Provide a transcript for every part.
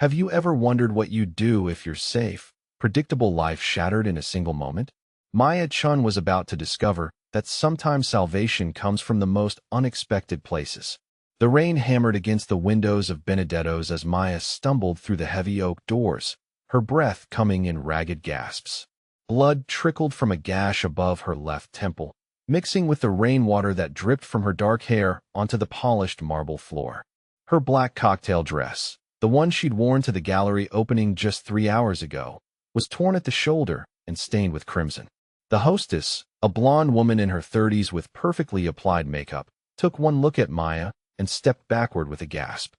Have you ever wondered what you'd do if your safe, predictable life shattered in a single moment? Maya Chun was about to discover that sometimes salvation comes from the most unexpected places. The rain hammered against the windows of Benedetto's as Maya stumbled through the heavy oak doors, her breath coming in ragged gasps. Blood trickled from a gash above her left temple, mixing with the rainwater that dripped from her dark hair onto the polished marble floor. Her black cocktail dress, the one she'd worn to the gallery opening just 3 hours ago, was torn at the shoulder and stained with crimson. The hostess, a blonde woman in her 30s with perfectly applied makeup, took one look at Maya and stepped backward with a gasp.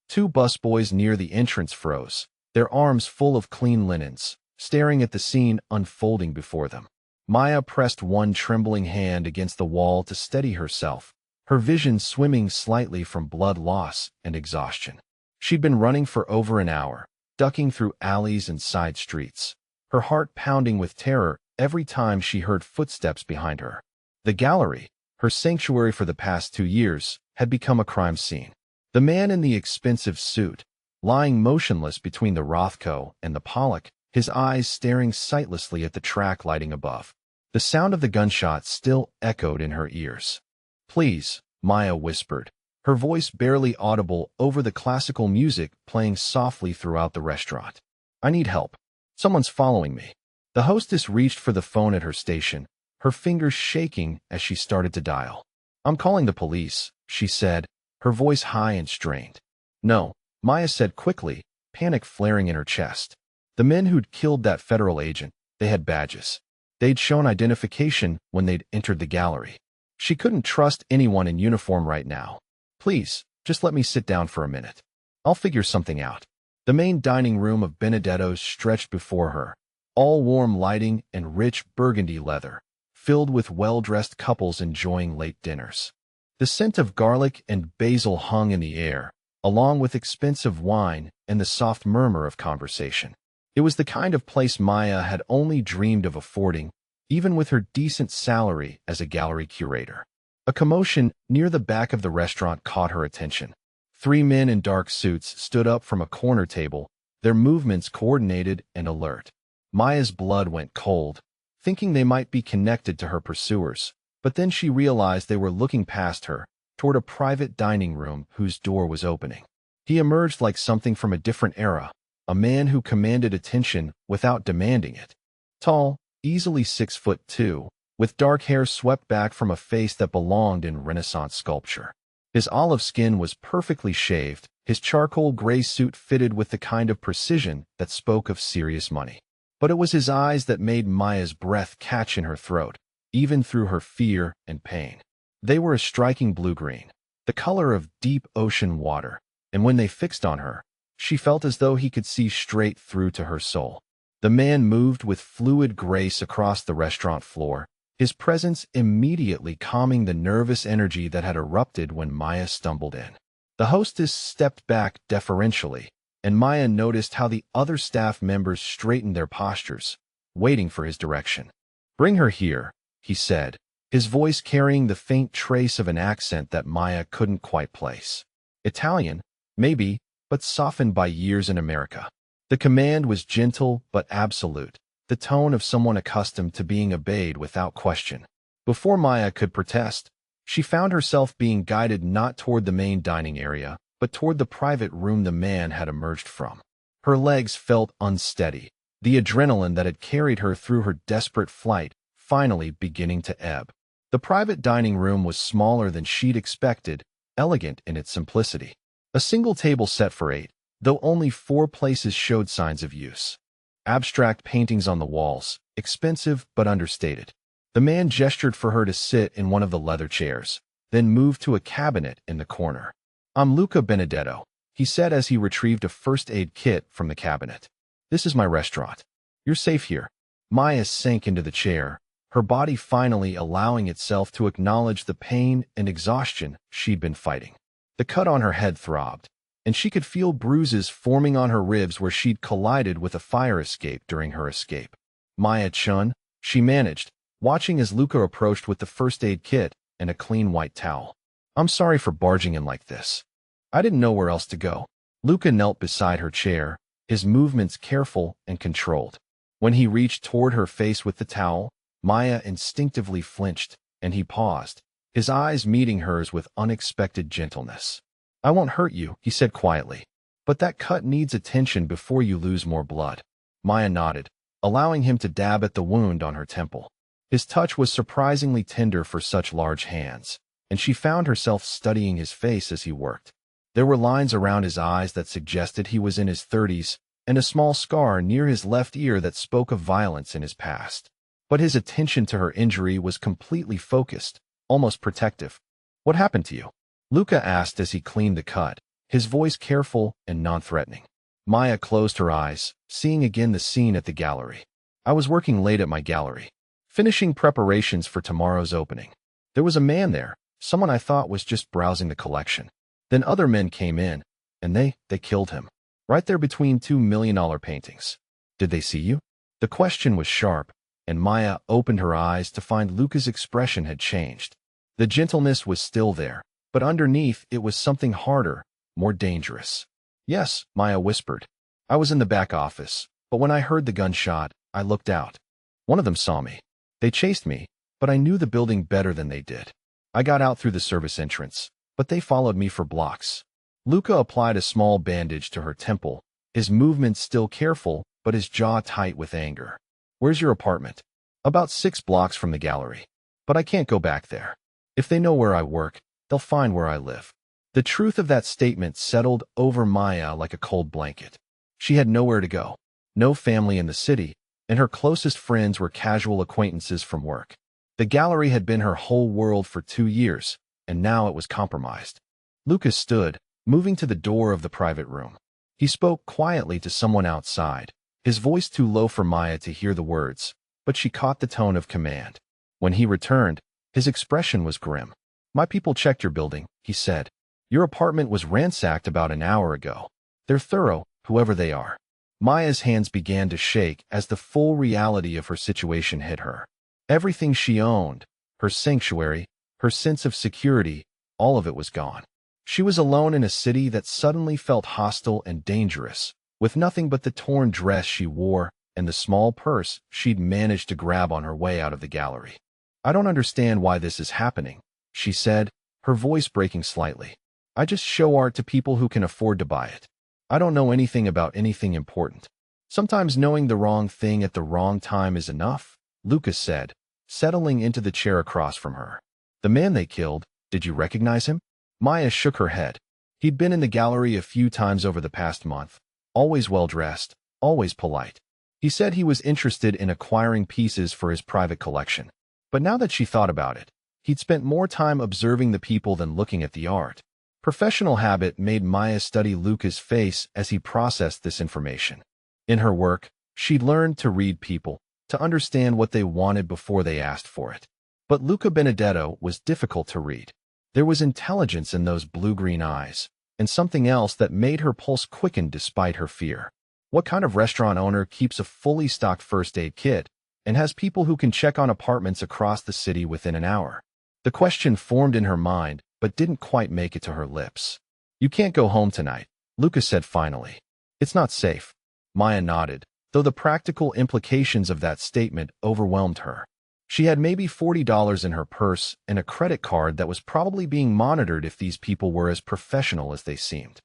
Two busboys near the entrance froze, their arms full of clean linens, staring at the scene unfolding before them. Maya pressed one trembling hand against the wall to steady herself, her vision swimming slightly from blood loss and exhaustion. She'd been running for over an hour, ducking through alleys and side streets, her heart pounding with terror every time she heard footsteps behind her. The gallery, her sanctuary for the past 2 years, had become a crime scene. The man in the expensive suit, lying motionless between the Rothko and the Pollock, his eyes staring sightlessly at the track lighting above. The sound of the gunshots still echoed in her ears. "Please," Maya whispered, her voice barely audible over the classical music playing softly throughout the restaurant. "I need help. Someone's following me." The hostess reached for the phone at her station, her fingers shaking as she started to dial. "I'm calling the police," she said, her voice high and strained. "No," Maya said quickly, panic flaring in her chest. The men who'd killed that federal agent, they had badges. They'd shown identification when they'd entered the gallery. She couldn't trust anyone in uniform right now. "Please, just let me sit down for a minute. I'll figure something out." The main dining room of Benedetto's stretched before her, all warm lighting and rich burgundy leather, filled with well-dressed couples enjoying late dinners. The scent of garlic and basil hung in the air, along with expensive wine and the soft murmur of conversation. It was the kind of place Maya had only dreamed of affording, even with her decent salary as a gallery curator. A commotion near the back of the restaurant caught her attention. 3 men in dark suits stood up from a corner table, their movements coordinated and alert. Maya's blood went cold, thinking they might be connected to her pursuers, but then she realized they were looking past her, toward a private dining room whose door was opening. He emerged like something from a different era, a man who commanded attention without demanding it. Tall, easily 6'2", with dark hair swept back from a face that belonged in Renaissance sculpture. His olive skin was perfectly shaved, his charcoal gray suit fitted with the kind of precision that spoke of serious money. But it was his eyes that made Maya's breath catch in her throat, even through her fear and pain. They were a striking blue-green, the color of deep ocean water, and when they fixed on her, she felt as though he could see straight through to her soul. The man moved with fluid grace across the restaurant floor, his presence immediately calming the nervous energy that had erupted when Maya stumbled in. The hostess stepped back deferentially, and Maya noticed how the other staff members straightened their postures, waiting for his direction. "Bring her here," he said, his voice carrying the faint trace of an accent that Maya couldn't quite place. Italian, maybe, but softened by years in America. The command was gentle but absolute, the tone of someone accustomed to being obeyed without question. Before Maya could protest, she found herself being guided not toward the main dining area, but toward the private room the man had emerged from. Her legs felt unsteady, the adrenaline that had carried her through her desperate flight finally beginning to ebb. The private dining room was smaller than she'd expected, elegant in its simplicity. A single table set for 8, though only 4 places showed signs of use. Abstract paintings on the walls, expensive but understated. The man gestured for her to sit in one of the leather chairs, then moved to a cabinet in the corner. "I'm Luca Benedetto," he said as he retrieved a first aid kit from the cabinet. "This is my restaurant. You're safe here." Maya sank into the chair, her body finally allowing itself to acknowledge the pain and exhaustion she'd been fighting. The cut on her head throbbed, and she could feel bruises forming on her ribs where she'd collided with a fire escape during her escape. "Maya Chun," she managed, watching as Luca approached with the first aid kit and a clean white towel. "I'm sorry for barging in like this. I didn't know where else to go." Luca knelt beside her chair, his movements careful and controlled. When he reached toward her face with the towel, Maya instinctively flinched, and he paused, his eyes meeting hers with unexpected gentleness. "I won't hurt you," he said quietly. "But that cut needs attention before you lose more blood." Maya nodded, allowing him to dab at the wound on her temple. His touch was surprisingly tender for such large hands, and she found herself studying his face as he worked. There were lines around his eyes that suggested he was in his 30s, and a small scar near his left ear that spoke of violence in his past. But his attention to her injury was completely focused, almost protective. "What happened to you?" Luca asked as he cleaned the cut, his voice careful and non-threatening. Maya closed her eyes, seeing again the scene at the gallery. "I was working late at my gallery, finishing preparations for tomorrow's opening. There was a man there, someone I thought was just browsing the collection. Then other men came in, and they killed him. Right there between two $1 million paintings. Did they see you?" The question was sharp, and Maya opened her eyes to find Luca's expression had changed. The gentleness was still there, but underneath it was something harder, more dangerous. "Yes," Maya whispered. "I was in the back office, but when I heard the gunshot, I looked out. One of them saw me. They chased me, but I knew the building better than they did. I got out through the service entrance, but they followed me for blocks." Luca applied a small bandage to her temple, his movements still careful, but his jaw tight with anger. "Where's your apartment?" "About 6 blocks from the gallery. But I can't go back there. If they know where I work, they'll find where I live." The truth of that statement settled over Maya like a cold blanket. She had nowhere to go, no family in the city, and her closest friends were casual acquaintances from work. The gallery had been her whole world for 2 years, and now it was compromised. Lucas stood, moving to the door of the private room. He spoke quietly to someone outside, his voice too low for Maya to hear the words, but she caught the tone of command. When he returned, his expression was grim. "My people checked your building," he said. "Your apartment was ransacked about an hour ago. They're thorough, whoever they are." Maya's hands began to shake as the full reality of her situation hit her. Everything she owned, her sanctuary, her sense of security, all of it was gone. She was alone in a city that suddenly felt hostile and dangerous, with nothing but the torn dress she wore and the small purse she'd managed to grab on her way out of the gallery. "I don't understand why this is happening," she said, her voice breaking slightly. "I just show art to people who can afford to buy it. I don't know anything about anything important. Sometimes knowing the wrong thing at the wrong time is enough," Lucas said, settling into the chair across from her. "The man they killed, did you recognize him?" Maya shook her head. He'd been in the gallery a few times over the past month, always well-dressed, always polite. He said he was interested in acquiring pieces for his private collection. But now that she thought about it, he'd spent more time observing the people than looking at the art. Professional habit made Maya study Luca's face as he processed this information. In her work, she'd learned to read people, to understand what they wanted before they asked for it. But Luca Benedetto was difficult to read. There was intelligence in those blue-green eyes, and something else that made her pulse quicken despite her fear. What kind of restaurant owner keeps a fully stocked first aid kit and has people who can check on apartments across the city within an hour? The question formed in her mind, but didn't quite make it to her lips. "You can't go home tonight," Lucas said finally. "It's not safe." Maya nodded, though the practical implications of that statement overwhelmed her. She had maybe $40 in her purse and a credit card that was probably being monitored if these people were as professional as they seemed.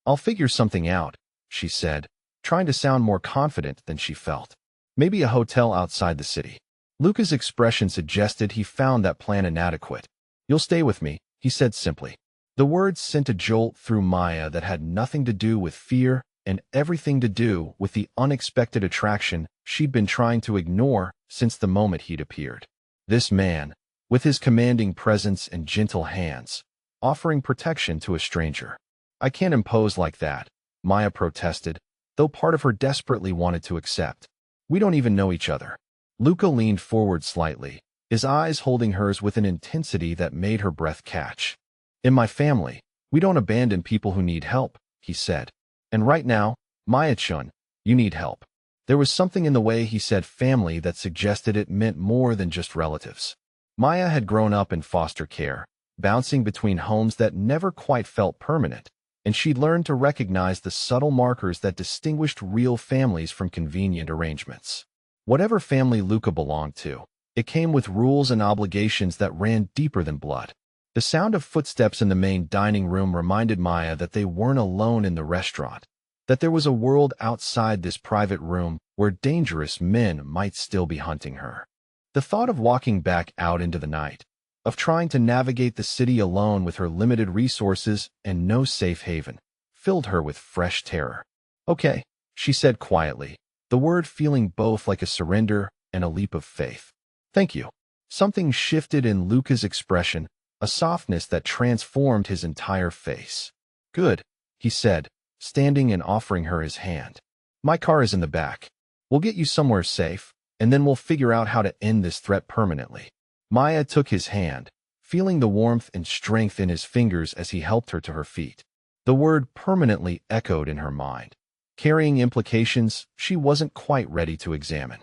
"I'll figure something out," she said, trying to sound more confident than she felt. "Maybe a hotel outside the city." Luca's expression suggested he found that plan inadequate. "You'll stay with me," he said simply. The words sent a jolt through Maya that had nothing to do with fear and everything to do with the unexpected attraction she'd been trying to ignore since the moment he'd appeared. This man, with his commanding presence and gentle hands, offering protection to a stranger. "I can't impose like that," Maya protested, though part of her desperately wanted to accept. "We don't even know each other." Luca leaned forward slightly, his eyes holding hers with an intensity that made her breath catch. "In my family, we don't abandon people who need help," he said. "And right now, Maya-chun, you need help." There was something in the way he said family that suggested it meant more than just relatives. Maya had grown up in foster care, bouncing between homes that never quite felt permanent, and she'd learned to recognize the subtle markers that distinguished real families from convenient arrangements. Whatever family Luca belonged to, it came with rules and obligations that ran deeper than blood. The sound of footsteps in the main dining room reminded Maya that they weren't alone in the restaurant, that there was a world outside this private room where dangerous men might still be hunting her. The thought of walking back out into the night, of trying to navigate the city alone with her limited resources and no safe haven, filled her with fresh terror. "Okay," she said quietly, the word feeling both like a surrender and a leap of faith. "Thank you." Something shifted in Luca's expression, a softness that transformed his entire face. "Good," he said, standing and offering her his hand. "My car is in the back. We'll get you somewhere safe, and then we'll figure out how to end this threat permanently." Maya took his hand, feeling the warmth and strength in his fingers as he helped her to her feet. The word permanently echoed in her mind, carrying implications she wasn't quite ready to examine.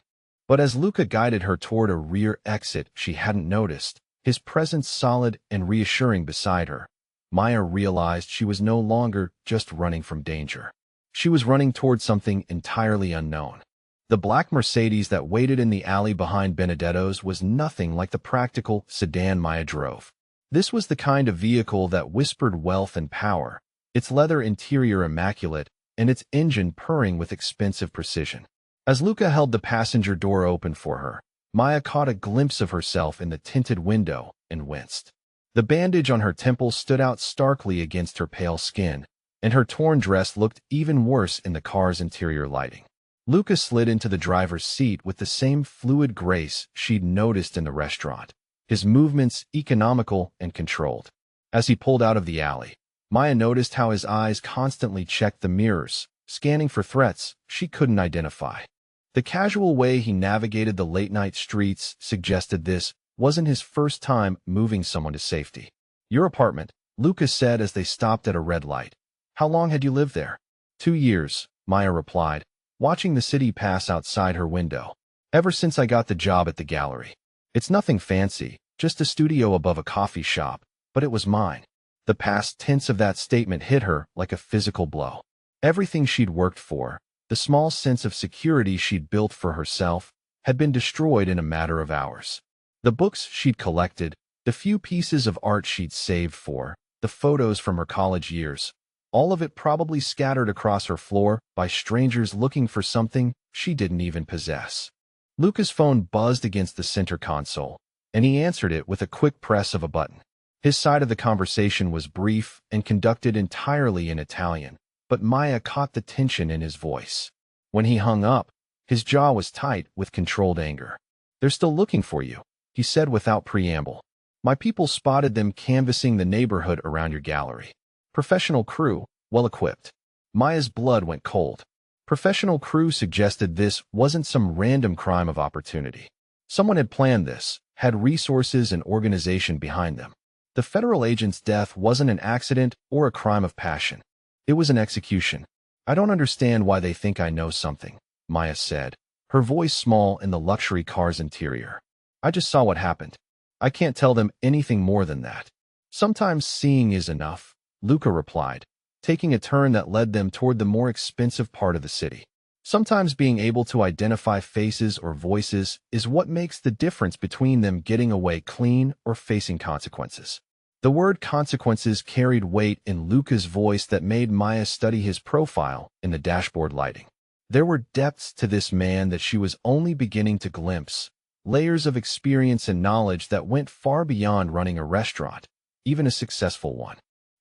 But as Luca guided her toward a rear exit she hadn't noticed, his presence solid and reassuring beside her, Maya realized she was no longer just running from danger. She was running toward something entirely unknown. The black Mercedes that waited in the alley behind Benedetto's was nothing like the practical sedan Maya drove. This was the kind of vehicle that whispered wealth and power, its leather interior immaculate, and its engine purring with expensive precision. As Luca held the passenger door open for her, Maya caught a glimpse of herself in the tinted window and winced. The bandage on her temple stood out starkly against her pale skin, and her torn dress looked even worse in the car's interior lighting. Luca slid into the driver's seat with the same fluid grace she'd noticed in the restaurant, his movements economical and controlled. As he pulled out of the alley, Maya noticed how his eyes constantly checked the mirrors, scanning for threats she couldn't identify. The casual way he navigated the late-night streets suggested this wasn't his first time moving someone to safety. "Your apartment," Luca said as they stopped at a red light. "How long had you lived there?" 2 years, Maya replied, watching the city pass outside her window. "Ever since I got the job at the gallery. It's nothing fancy, just a studio above a coffee shop, but it was mine." The past tense of that statement hit her like a physical blow. Everything she'd worked for, the small sense of security she'd built for herself, had been destroyed in a matter of hours. The books she'd collected, the few pieces of art she'd saved for, the photos from her college years, all of it probably scattered across her floor by strangers looking for something she didn't even possess. Luca's phone buzzed against the center console, and he answered it with a quick press of a button. His side of the conversation was brief and conducted entirely in Italian, but Maya caught the tension in his voice. When he hung up, his jaw was tight with controlled anger. "They're still looking for you," he said without preamble. "My people spotted them canvassing the neighborhood around your gallery. Professional crew, well-equipped." Maya's blood went cold. Professional crew suggested this wasn't some random crime of opportunity. Someone had planned this, had resources and organization behind them. The federal agent's death wasn't an accident or a crime of passion. It was an execution. "I don't understand why they think I know something," Maya said, her voice small in the luxury car's interior. "I just saw what happened. I can't tell them anything more than that." "Sometimes seeing is enough," Luca replied, taking a turn that led them toward the more expensive part of the city. "Sometimes being able to identify faces or voices is what makes the difference between them getting away clean or facing consequences." The word consequences carried weight in Luca's voice that made Maya study his profile in the dashboard lighting. There were depths to this man that she was only beginning to glimpse, layers of experience and knowledge that went far beyond running a restaurant, even a successful one.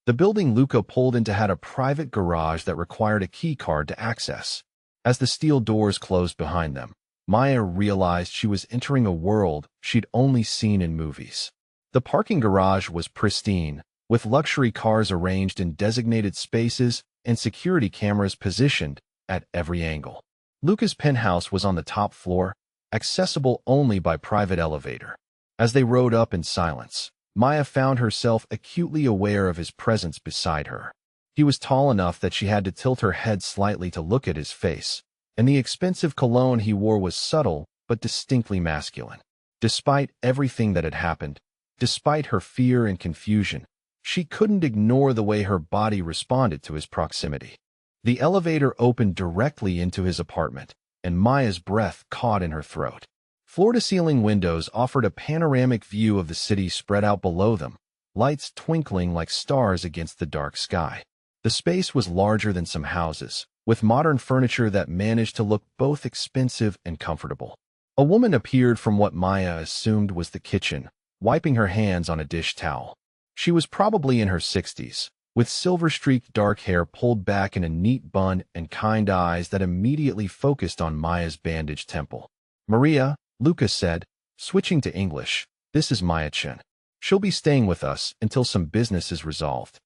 The building Luca pulled into had a private garage that required a key card to access. As the steel doors closed behind them, Maya realized she was entering a world she'd only seen in movies. The parking garage was pristine, with luxury cars arranged in designated spaces and security cameras positioned at every angle. Luca's penthouse was on the top floor, accessible only by private elevator. As they rode up in silence, Maya found herself acutely aware of his presence beside her. He was tall enough that she had to tilt her head slightly to look at his face, and the expensive cologne he wore was subtle but distinctly masculine. Despite everything that had happened, despite her fear and confusion, She couldn't ignore the way her body responded to his proximity. The elevator opened directly into his apartment, and Maya's breath caught in her throat. Floor-to-ceiling windows offered a panoramic view of the city spread out below them, lights twinkling like stars against the dark sky. The space was larger than some houses, with modern furniture that managed to look both expensive and comfortable. A woman appeared from what Maya assumed was the kitchen, wiping her hands on a dish towel. She was probably in her 60s, with silver-streaked dark hair pulled back in a neat bun and kind eyes that immediately focused on Maya's bandaged temple. "Maria," Lucas said, switching to English, "this is Maya Chen. She'll be staying with us until some business is resolved."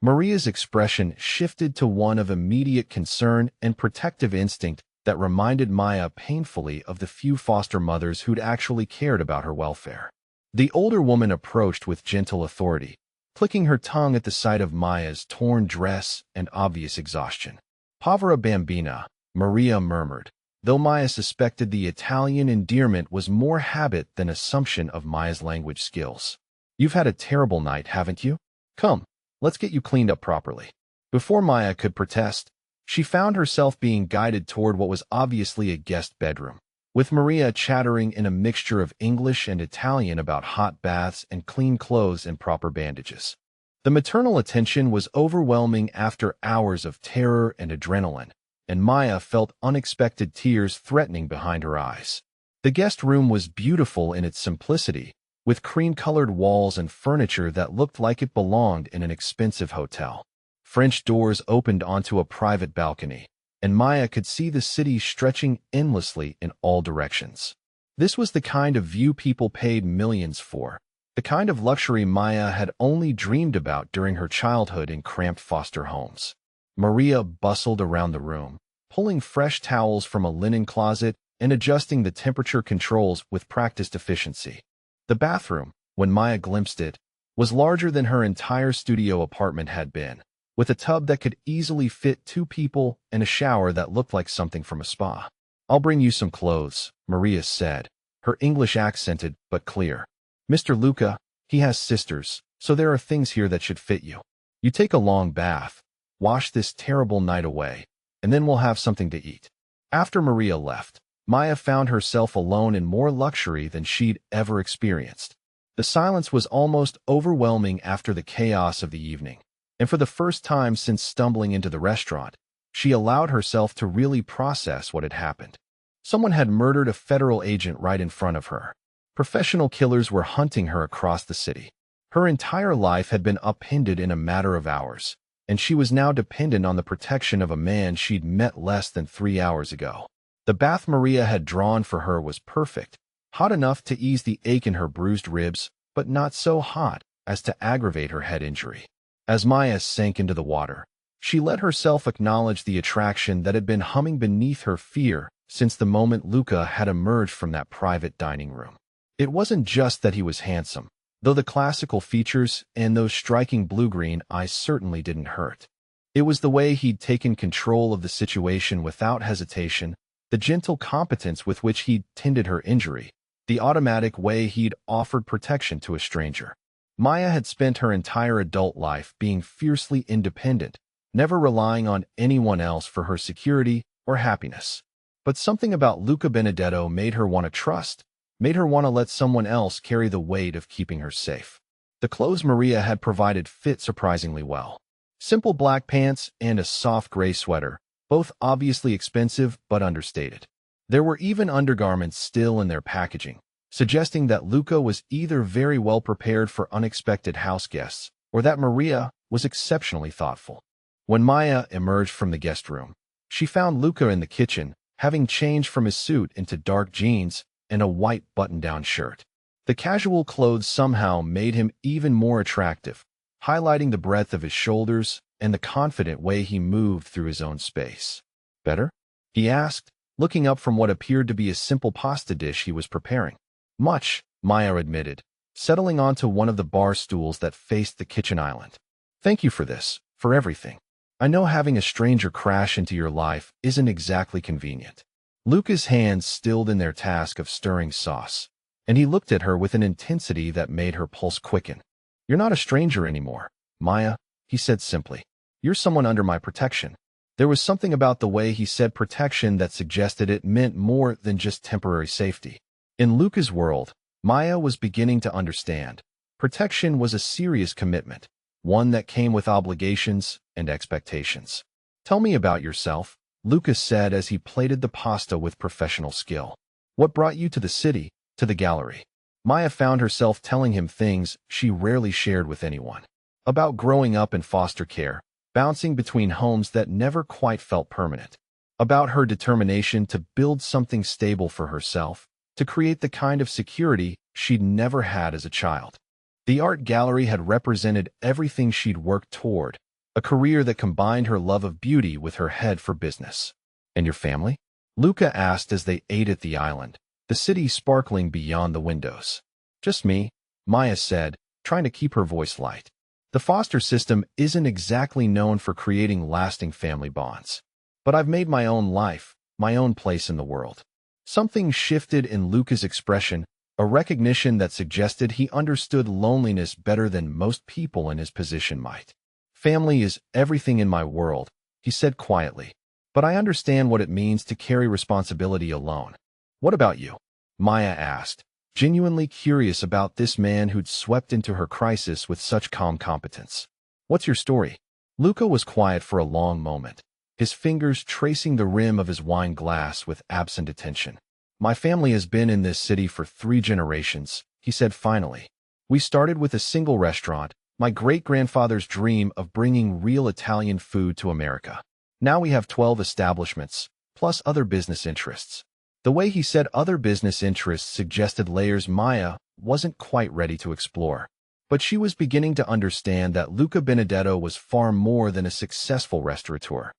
Maria's expression shifted to one of immediate concern and protective instinct that reminded Maya painfully of the few foster mothers who'd actually cared about her welfare. The older woman approached with gentle authority, clicking her tongue at the sight of Maya's torn dress and obvious exhaustion. "Povera bambina," Maria murmured, though Maya suspected the Italian endearment was more habit than assumption of Maya's language skills. "You've had a terrible night, haven't you? Come, let's get you cleaned up properly." Before Maya could protest, she found herself being guided toward what was obviously a guest bedroom, with Maria chattering in a mixture of English and Italian about hot baths and clean clothes and proper bandages. The maternal attention was overwhelming after hours of terror and adrenaline, and Maya felt unexpected tears threatening behind her eyes. The guest room was beautiful in its simplicity, with cream-colored walls and furniture that looked like it belonged in an expensive hotel. French doors opened onto a private balcony, and Maya could see the city stretching endlessly in all directions. This was the kind of view people paid millions for, the kind of luxury Maya had only dreamed about during her childhood in cramped foster homes. Maria bustled around the room, pulling fresh towels from a linen closet and adjusting the temperature controls with practiced efficiency. The bathroom, when Maya glimpsed it, was larger than her entire studio apartment had been, with a tub that could easily fit 2 people and a shower that looked like something from a spa. "I'll bring you some clothes," Maria said, her English accented but clear. "Mr. Luca, he has sisters, so there are things here that should fit you. You take a long bath, wash this terrible night away, and then we'll have something to eat." After Maria left, Maya found herself alone in more luxury than she'd ever experienced. The silence was almost overwhelming after the chaos of the evening, and for the first time since stumbling into the restaurant, she allowed herself to really process what had happened. Someone had murdered a federal agent right in front of her. Professional killers were hunting her across the city. Her entire life had been upended in a matter of hours, and she was now dependent on the protection of a man she'd met less than 3 hours ago. The bath Maria had drawn for her was perfect, hot enough to ease the ache in her bruised ribs, but not so hot as to aggravate her head injury. As Maya sank into the water, she let herself acknowledge the attraction that had been humming beneath her fear since the moment Luca had emerged from that private dining room. It wasn't just that he was handsome, though the classical features and those striking blue-green eyes certainly didn't hurt. It was the way he'd taken control of the situation without hesitation, the gentle competence with which he'd tended her injury, the automatic way he'd offered protection to a stranger. Maya had spent her entire adult life being fiercely independent, never relying on anyone else for her security or happiness. But something about Luca Benedetto made her want to trust, made her want to let someone else carry the weight of keeping her safe. The clothes Maria had provided fit surprisingly well. Simple black pants and a soft gray sweater, both obviously expensive but understated. There were even undergarments still in their packaging, suggesting that Luca was either very well prepared for unexpected house guests or that Maria was exceptionally thoughtful. When Maya emerged from the guest room, she found Luca in the kitchen, having changed from his suit into dark jeans and a white button-down shirt. The casual clothes somehow made him even more attractive, highlighting the breadth of his shoulders and the confident way he moved through his own space. "Better?" he asked, looking up from what appeared to be a simple pasta dish he was preparing. "Much," Maya admitted, settling onto one of the bar stools that faced the kitchen island. "Thank you for this, for everything. I know having a stranger crash into your life isn't exactly convenient." Luca's hands stilled in their task of stirring sauce, and he looked at her with an intensity that made her pulse quicken. "You're not a stranger anymore," Maya, he said simply. You're someone under my protection. There was something about the way he said protection that suggested it meant more than just temporary safety. In Luca's world, Maya was beginning to understand. Protection was a serious commitment, one that came with obligations and expectations. Tell me about yourself, Luca said as he plated the pasta with professional skill. What brought you to the city, to the gallery? Maya found herself telling him things she rarely shared with anyone. About growing up in foster care, bouncing between homes that never quite felt permanent. About her determination to build something stable for herself, to create the kind of security she'd never had as a child. The art gallery had represented everything she'd worked toward, a career that combined her love of beauty with her head for business. And your family? Luca asked as they ate at the island, the city sparkling beyond the windows. Just me, Maya said, trying to keep her voice light. The foster system isn't exactly known for creating lasting family bonds. But I've made my own life, my own place in the world. Something shifted in Luca's expression, a recognition that suggested he understood loneliness better than most people in his position might. Family is everything in my world, he said quietly. But I understand what it means to carry responsibility alone. What about you? Maya asked, genuinely curious about this man who'd swept into her crisis with such calm competence. What's your story? Luca was quiet for a long moment, his fingers tracing the rim of his wine glass with absent attention. My family has been in this city for 3 generations, he said finally. We started with a single restaurant, my great-grandfather's dream of bringing real Italian food to America. Now we have 12 establishments, plus other business interests. The way he said other business interests suggested layers Maya wasn't quite ready to explore. But she was beginning to understand that Luca Benedetto was far more than a successful restaurateur.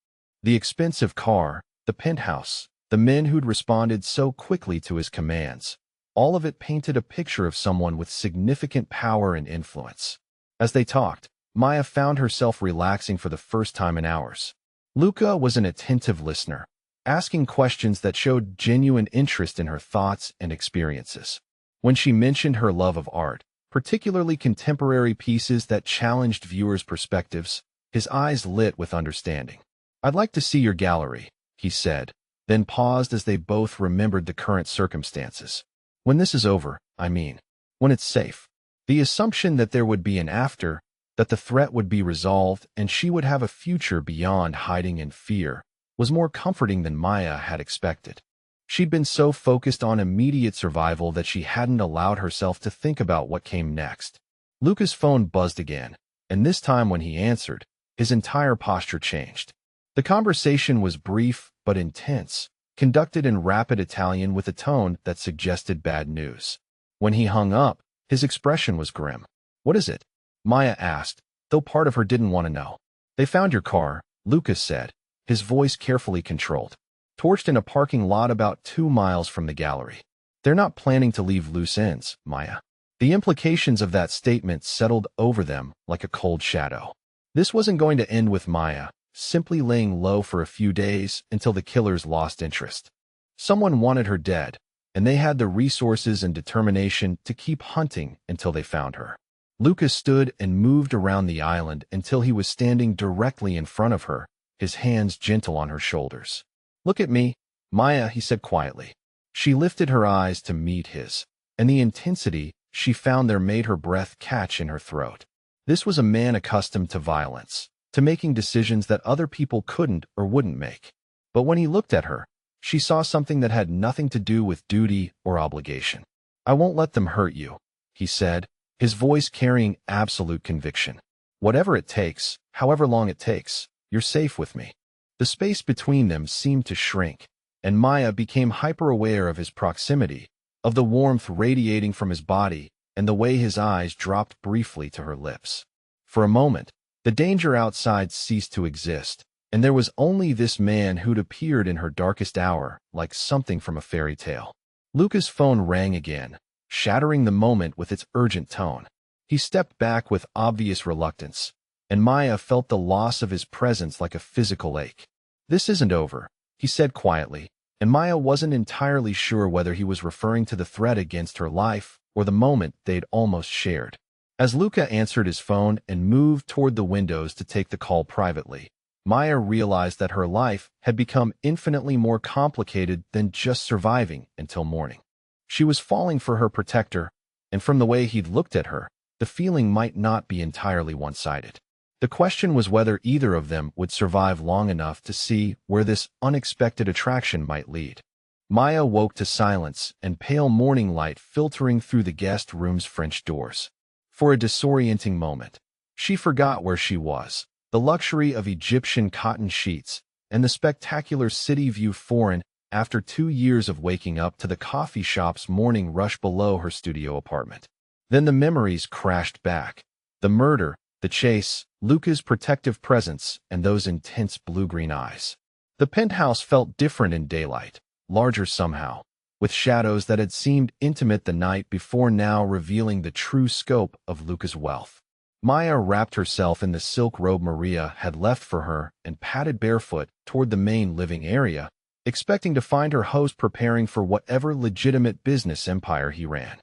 The expensive car, the penthouse, the men who'd responded so quickly to his commands, all of it painted a picture of someone with significant power and influence. As they talked, Maya found herself relaxing for the first time in hours. Luca was an attentive listener, asking questions that showed genuine interest in her thoughts and experiences. When she mentioned her love of art, particularly contemporary pieces that challenged viewers' perspectives, his eyes lit with understanding. I'd like to see your gallery, he said, then paused as they both remembered the current circumstances. When this is over, I mean. When it's safe. The assumption that there would be an after, that the threat would be resolved and she would have a future beyond hiding in fear, was more comforting than Maya had expected. She'd been so focused on immediate survival that she hadn't allowed herself to think about what came next. Luca's phone buzzed again, and this time when he answered, his entire posture changed. The conversation was brief but intense, conducted in rapid Italian with a tone that suggested bad news. When he hung up, his expression was grim. What is it? Maya asked, though part of her didn't want to know. They found your car, Luca said, his voice carefully controlled. Torched in a parking lot about 2 miles from the gallery. They're not planning to leave loose ends, Maya. The implications of that statement settled over them like a cold shadow. This wasn't going to end with Maya simply laying low for a few days until the killers lost interest. Someone wanted her dead, and they had the resources and determination to keep hunting until they found her. Lucas stood and moved around the island until he was standing directly in front of her, his hands gentle on her shoulders. Look at me, Maya, he said quietly. She lifted her eyes to meet his, and the intensity she found there made her breath catch in her throat. This was a man accustomed to violence, to making decisions that other people couldn't or wouldn't make. But when he looked at her, she saw something that had nothing to do with duty or obligation. I won't let them hurt you, he said, his voice carrying absolute conviction. Whatever it takes, however long it takes, you're safe with me. The space between them seemed to shrink, and Maya became hyper-aware of his proximity, of the warmth radiating from his body, and the way his eyes dropped briefly to her lips. For a moment, the danger outside ceased to exist, and there was only this man who'd appeared in her darkest hour, like something from a fairy tale. Luca's phone rang again, shattering the moment with its urgent tone. He stepped back with obvious reluctance, and Maya felt the loss of his presence like a physical ache. This isn't over, he said quietly, and Maya wasn't entirely sure whether he was referring to the threat against her life or the moment they'd almost shared. As Luca answered his phone and moved toward the windows to take the call privately, Maya realized that her life had become infinitely more complicated than just surviving until morning. She was falling for her protector, and from the way he'd looked at her, the feeling might not be entirely one-sided. The question was whether either of them would survive long enough to see where this unexpected attraction might lead. Maya woke to silence and pale morning light filtering through the guest room's French doors. For a disorienting moment, she forgot where she was, the luxury of Egyptian cotton sheets, and the spectacular city view foreign after 2 years of waking up to the coffee shop's morning rush below her studio apartment. Then the memories crashed back. The murder, the chase, Luca's protective presence, and those intense blue-green eyes. The penthouse felt different in daylight, larger somehow, with shadows that had seemed intimate the night before now revealing the true scope of Luca's wealth. Maya wrapped herself in the silk robe Maria had left for her and padded barefoot toward the main living area, expecting to find her host preparing for whatever legitimate business empire he ran.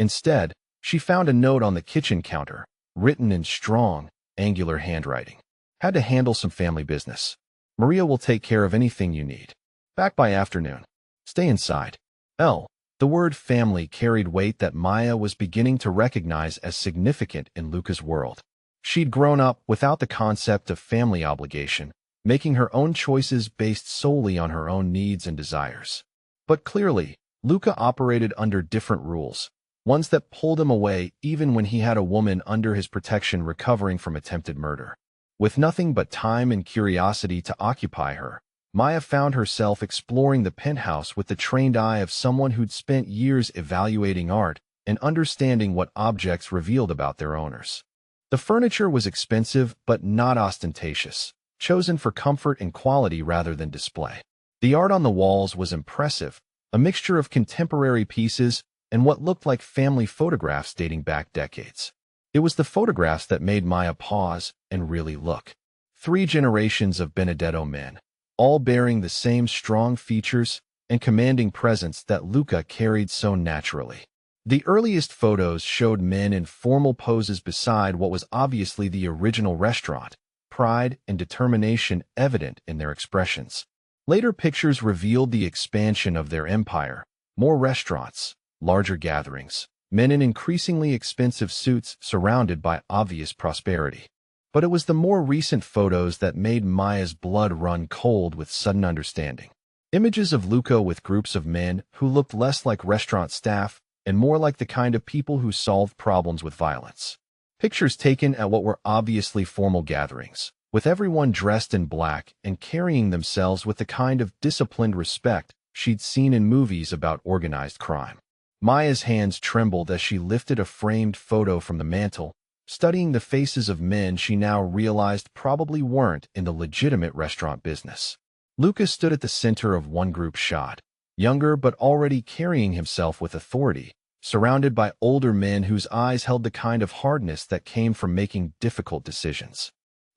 Instead, she found a note on the kitchen counter, written in strong, angular handwriting. Had to handle some family business. Maria will take care of anything you need. Back by afternoon. Stay inside. L. The word family carried weight that Maya was beginning to recognize as significant in Luca's world. She'd grown up without the concept of family obligation, making her own choices based solely on her own needs and desires. But clearly, Luca operated under different rules, ones that pulled him away even when he had a woman under his protection recovering from attempted murder. With nothing but time and curiosity to occupy her, Maya found herself exploring the penthouse with the trained eye of someone who'd spent years evaluating art and understanding what objects revealed about their owners. The furniture was expensive but not ostentatious, chosen for comfort and quality rather than display. The art on the walls was impressive, a mixture of contemporary pieces and what looked like family photographs dating back decades. It was the photographs that made Maya pause and really look. 3 generations of Benedetto men, all bearing the same strong features and commanding presence that Luca carried so naturally. The earliest photos showed men in formal poses beside what was obviously the original restaurant, pride and determination evident in their expressions. Later pictures revealed the expansion of their empire, more restaurants, larger gatherings, men in increasingly expensive suits surrounded by obvious prosperity. But it was the more recent photos that made Maya's blood run cold with sudden understanding. Images of Luca with groups of men who looked less like restaurant staff and more like the kind of people who solved problems with violence. Pictures taken at what were obviously formal gatherings, with everyone dressed in black and carrying themselves with the kind of disciplined respect she'd seen in movies about organized crime. Maya's hands trembled as she lifted a framed photo from the mantel, studying the faces of men she now realized probably weren't in the legitimate restaurant business. Luca stood at the center of one group shot, younger but already carrying himself with authority, surrounded by older men whose eyes held the kind of hardness that came from making difficult decisions.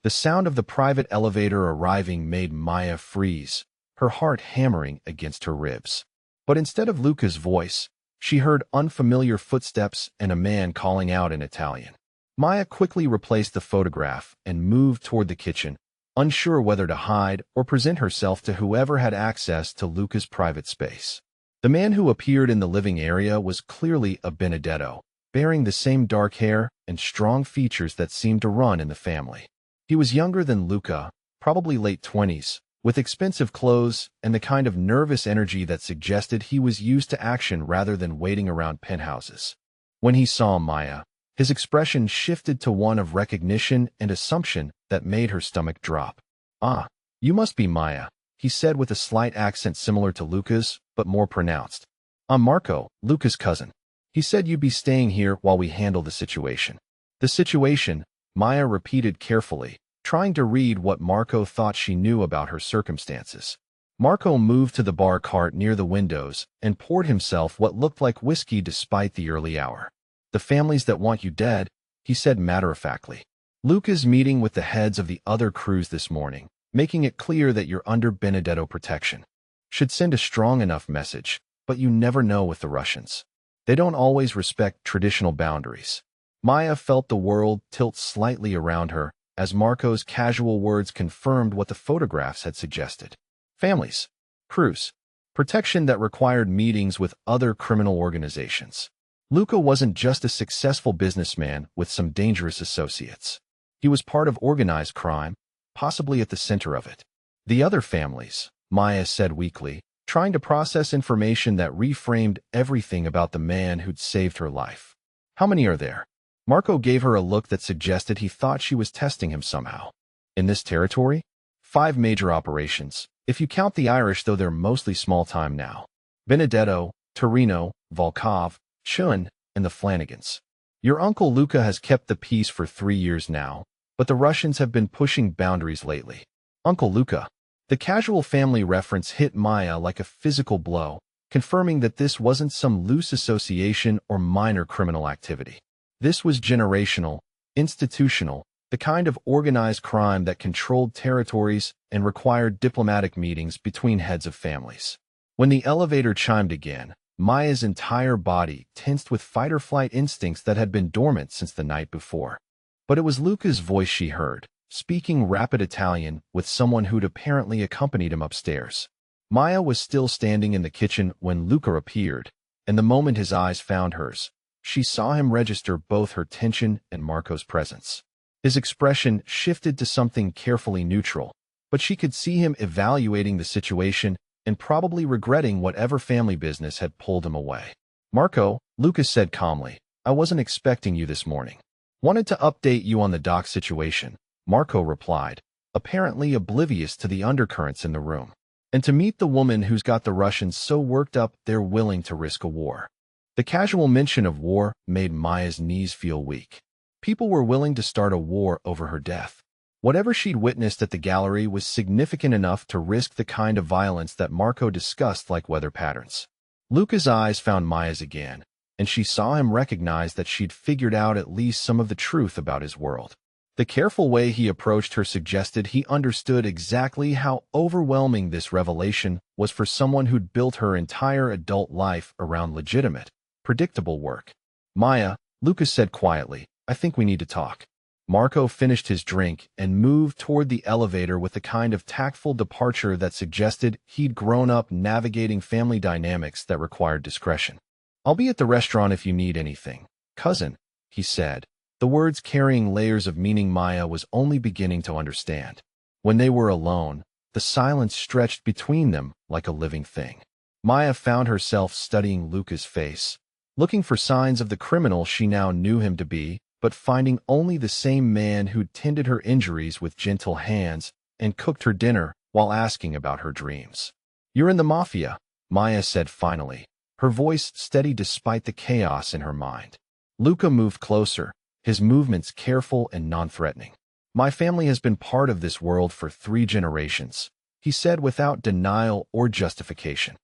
The sound of the private elevator arriving made Maya freeze, her heart hammering against her ribs. But instead of Luca's voice, she heard unfamiliar footsteps and a man calling out in Italian. Maya quickly replaced the photograph and moved toward the kitchen, unsure whether to hide or present herself to whoever had access to Luca's private space. The man who appeared in the living area was clearly a Benedetto, bearing the same dark hair and strong features that seemed to run in the family. He was younger than Luca, probably late 20s, with expensive clothes and the kind of nervous energy that suggested he was used to action rather than waiting around penthouses. When he saw Maya, his expression shifted to one of recognition and assumption that made her stomach drop. "Ah, you must be Maya," he said with a slight accent similar to Luca's, but more pronounced. "I'm Marco, Luca's cousin. He said you'd be staying here while we handle the situation." The situation, Maya repeated carefully, trying to read what Marco thought she knew about her circumstances. Marco moved to the bar cart near the windows and poured himself what looked like whiskey despite the early hour. "The families that want you dead," he said matter-of-factly. "Luca's meeting with the heads of the other crews this morning, making it clear that you're under Benedetto protection. Should send a strong enough message, but you never know with the Russians. They don't always respect traditional boundaries." Maya felt the world tilt slightly around her as Marco's casual words confirmed what the photographs had suggested. Families, crews, protection that required meetings with other criminal organizations. Luca wasn't just a successful businessman with some dangerous associates. He was part of organized crime, possibly at the center of it. The other families, Maya said weakly, trying to process information that reframed everything about the man who'd saved her life. How many are there? Marco gave her a look that suggested he thought she was testing him somehow. In this territory? 5 major operations, if you count the Irish, though they're mostly small-time now. Benedetto, Torino, Volkov, Chun, and the Flanagans. Your uncle Luca has kept the peace for 3 years now, but the Russians have been pushing boundaries lately. Uncle Luca. The casual family reference hit Maya like a physical blow, confirming that this wasn't some loose association or minor criminal activity. This was generational, institutional, the kind of organized crime that controlled territories and required diplomatic meetings between heads of families. When the elevator chimed again, Maya's entire body tensed with fight-or-flight instincts that had been dormant since the night before. But it was Luca's voice she heard, speaking rapid Italian with someone who'd apparently accompanied him upstairs. Maya was still standing in the kitchen when Luca appeared, and the moment his eyes found hers, she saw him register both her tension and Marco's presence. His expression shifted to something carefully neutral, but she could see him evaluating the situation and probably regretting whatever family business had pulled him away. Marco, Luca said calmly, I wasn't expecting you this morning. Wanted to update you on the dock situation, Marco replied, apparently oblivious to the undercurrents in the room. And to meet the woman who's got the Russians so worked up they're willing to risk a war. The casual mention of war made Maya's knees feel weak. People were willing to start a war over her death. Whatever she'd witnessed at the gallery was significant enough to risk the kind of violence that Marco discussed like weather patterns. Luca's eyes found Maya's again, and she saw him recognize that she'd figured out at least some of the truth about his world. The careful way he approached her suggested he understood exactly how overwhelming this revelation was for someone who'd built her entire adult life around legitimate, predictable work. Maya, Luca said quietly, I think we need to talk. Marco finished his drink and moved toward the elevator with the kind of tactful departure that suggested he'd grown up navigating family dynamics that required discretion. I'll be at the restaurant if you need anything, cousin, he said, the words carrying layers of meaning Maya was only beginning to understand. When they were alone, the silence stretched between them like a living thing. Maya found herself studying Luca's face, looking for signs of the criminal she now knew him to be, but finding only the same man who'd tended her injuries with gentle hands and cooked her dinner while asking about her dreams. You're in the mafia, Maya said finally, her voice steady despite the chaos in her mind. Luca moved closer, his movements careful and non-threatening. My family has been part of this world for 3 generations, he said without denial or justification.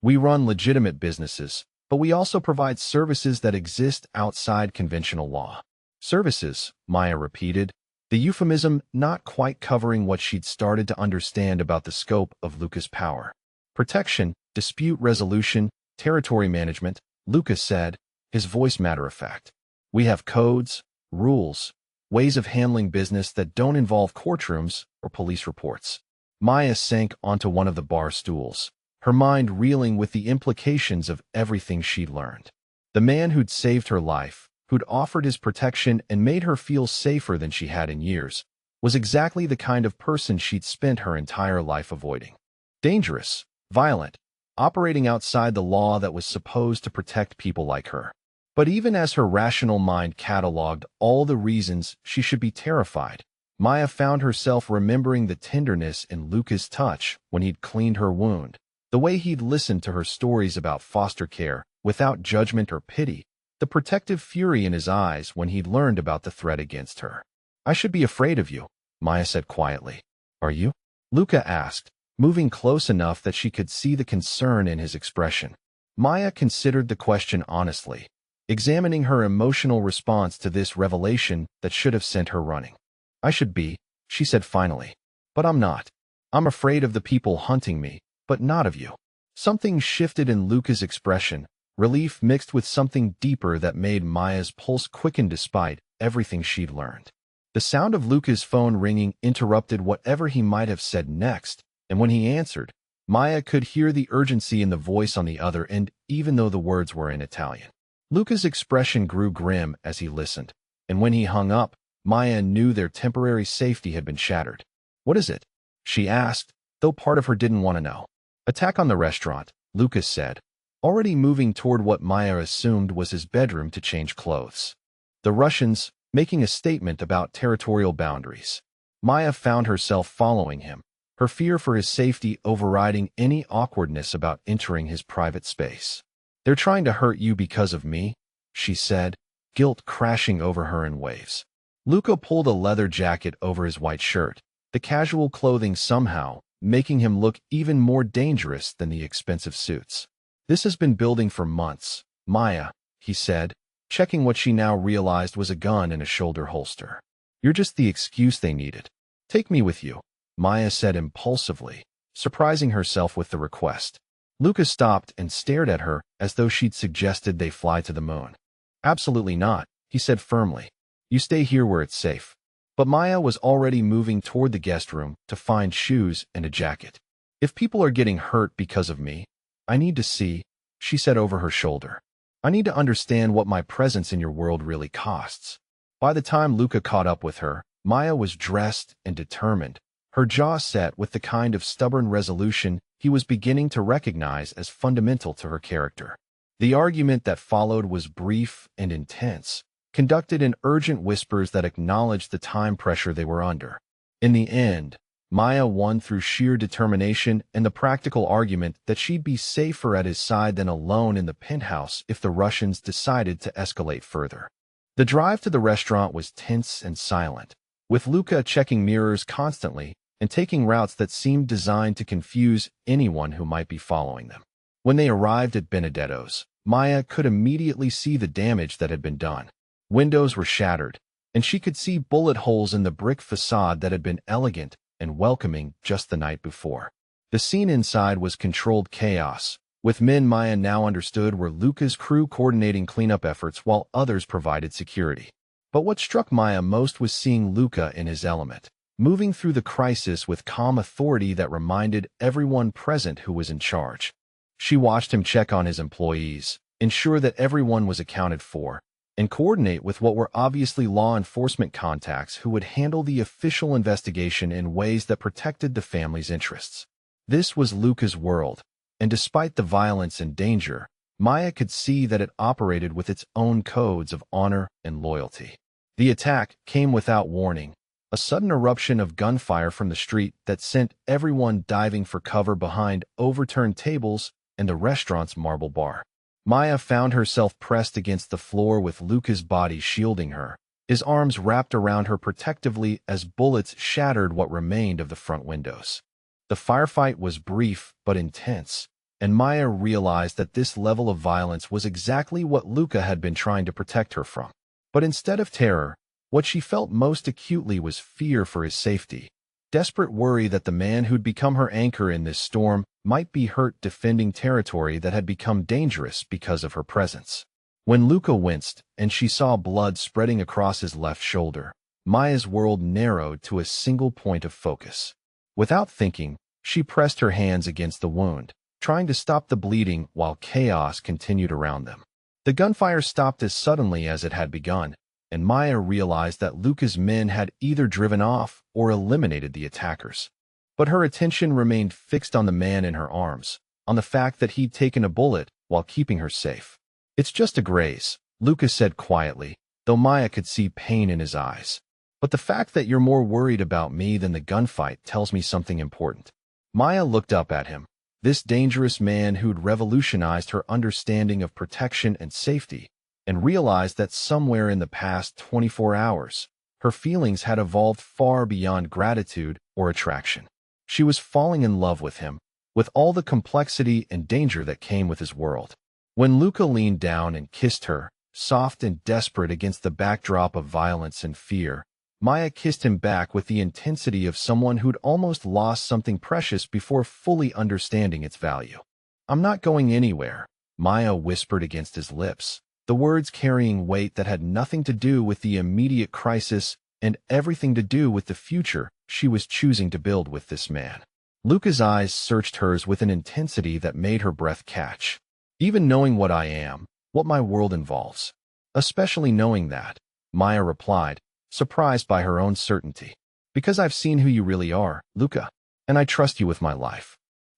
We run legitimate businesses, but we also provide services that exist outside conventional law. Services, Maya repeated, the euphemism not quite covering what she'd started to understand about the scope of Luca's power. Protection, dispute resolution, territory management, Luca said, his voice matter-of-fact. We have codes, rules, ways of handling business that don't involve courtrooms or police reports. Maya sank onto one of the bar stools, her mind reeling with the implications of everything she'd learned. The man who'd saved her life, who'd offered his protection and made her feel safer than she had in years, was exactly the kind of person she'd spent her entire life avoiding. Dangerous, violent, operating outside the law that was supposed to protect people like her. But even as her rational mind cataloged all the reasons she should be terrified, Maya found herself remembering the tenderness in Luca's touch when he'd cleaned her wound, the way he'd listened to her stories about foster care without judgment or pity, the protective fury in his eyes when he'd learned about the threat against her. I should be afraid of you, Maya said quietly. Are you? Luca asked, moving close enough that she could see the concern in his expression. Maya considered the question honestly, examining her emotional response to this revelation that should have sent her running. I should be, she said finally. But I'm not. I'm afraid of the people hunting me, but not of you. Something shifted in Luca's expression, relief mixed with something deeper that made Maya's pulse quicken despite everything she'd learned. The sound of Luca's phone ringing interrupted whatever he might have said next, and when he answered, Maya could hear the urgency in the voice on the other end, even though the words were in Italian. Luca's expression grew grim as he listened, and when he hung up, Maya knew their temporary safety had been shattered. "What is it?" she asked, though part of her didn't want to know. "Attack on the restaurant," Lucas said, already moving toward what Maya assumed was his bedroom to change clothes. The Russians, making a statement about territorial boundaries. Maya found herself following him, her fear for his safety overriding any awkwardness about entering his private space. "They're trying to hurt you because of me," she said, guilt crashing over her in waves. Luca pulled a leather jacket over his white shirt, the casual clothing somehow making him look even more dangerous than the expensive suits. "This has been building for months, Maya," he said, checking what she now realized was a gun in a shoulder holster. "You're just the excuse they needed. Take me with you," Maya said impulsively, surprising herself with the request. Luca stopped and stared at her as though she'd suggested they fly to the moon. "Absolutely not," he said firmly. "You stay here where it's safe." But Maya was already moving toward the guest room to find shoes and a jacket. "If people are getting hurt because of me, I need to see," she said over her shoulder. "I need to understand what my presence in your world really costs." By the time Luca caught up with her, Maya was dressed and determined, her jaw set with the kind of stubborn resolution he was beginning to recognize as fundamental to her character. The argument that followed was brief and intense, conducted in urgent whispers that acknowledged the time pressure they were under. In the end, Maya won through sheer determination and the practical argument that she'd be safer at his side than alone in the penthouse if the Russians decided to escalate further. The drive to the restaurant was tense and silent, with Luca checking mirrors constantly and taking routes that seemed designed to confuse anyone who might be following them. When they arrived at Benedetto's, Maya could immediately see the damage that had been done. Windows were shattered, and she could see bullet holes in the brick facade that had been elegant and welcoming just the night before. The scene inside was controlled chaos, with men Maya now understood were Luca's crew coordinating cleanup efforts while others provided security. But what struck Maya most was seeing Luca in his element, moving through the crisis with calm authority that reminded everyone present who was in charge. She watched him check on his employees, ensure that everyone was accounted for, and coordinate with what were obviously law enforcement contacts who would handle the official investigation in ways that protected the family's interests. This was Luca's world, and despite the violence and danger, Maya could see that it operated with its own codes of honor and loyalty. The attack came without warning, a sudden eruption of gunfire from the street that sent everyone diving for cover behind overturned tables and the restaurant's marble bar. Maya found herself pressed against the floor with Luca's body shielding her, his arms wrapped around her protectively as bullets shattered what remained of the front windows. The firefight was brief but intense, and Maya realized that this level of violence was exactly what Luca had been trying to protect her from. But instead of terror, what she felt most acutely was fear for his safety, desperate worry that the man who'd become her anchor in this storm might be hurt defending territory that had become dangerous because of her presence. When Luca winced and she saw blood spreading across his left shoulder, Maya's world narrowed to a single point of focus. Without thinking, she pressed her hands against the wound, trying to stop the bleeding while chaos continued around them. The gunfire stopped as suddenly as it had begun, and Maya realized that Luca's men had either driven off or eliminated the attackers. But her attention remained fixed on the man in her arms, on the fact that he'd taken a bullet while keeping her safe. "It's just a graze," Luca said quietly, though Maya could see pain in his eyes. "But the fact that you're more worried about me than the gunfight tells me something important." Maya looked up at him, this dangerous man who'd revolutionized her understanding of protection and safety, and realized that somewhere in the past 24 hours, her feelings had evolved far beyond gratitude or attraction. She was falling in love with him, with all the complexity and danger that came with his world. When Luca leaned down and kissed her, soft and desperate against the backdrop of violence and fear, Maya kissed him back with the intensity of someone who'd almost lost something precious before fully understanding its value. "I'm not going anywhere," Maya whispered against his lips, the words carrying weight that had nothing to do with the immediate crisis and everything to do with the future she was choosing to build with this man. Luca's eyes searched hers with an intensity that made her breath catch. Even knowing what I am, what my world involves. Especially knowing that, Maya replied, surprised by her own certainty. Because I've seen who you really are, Luca, and I trust you with my life.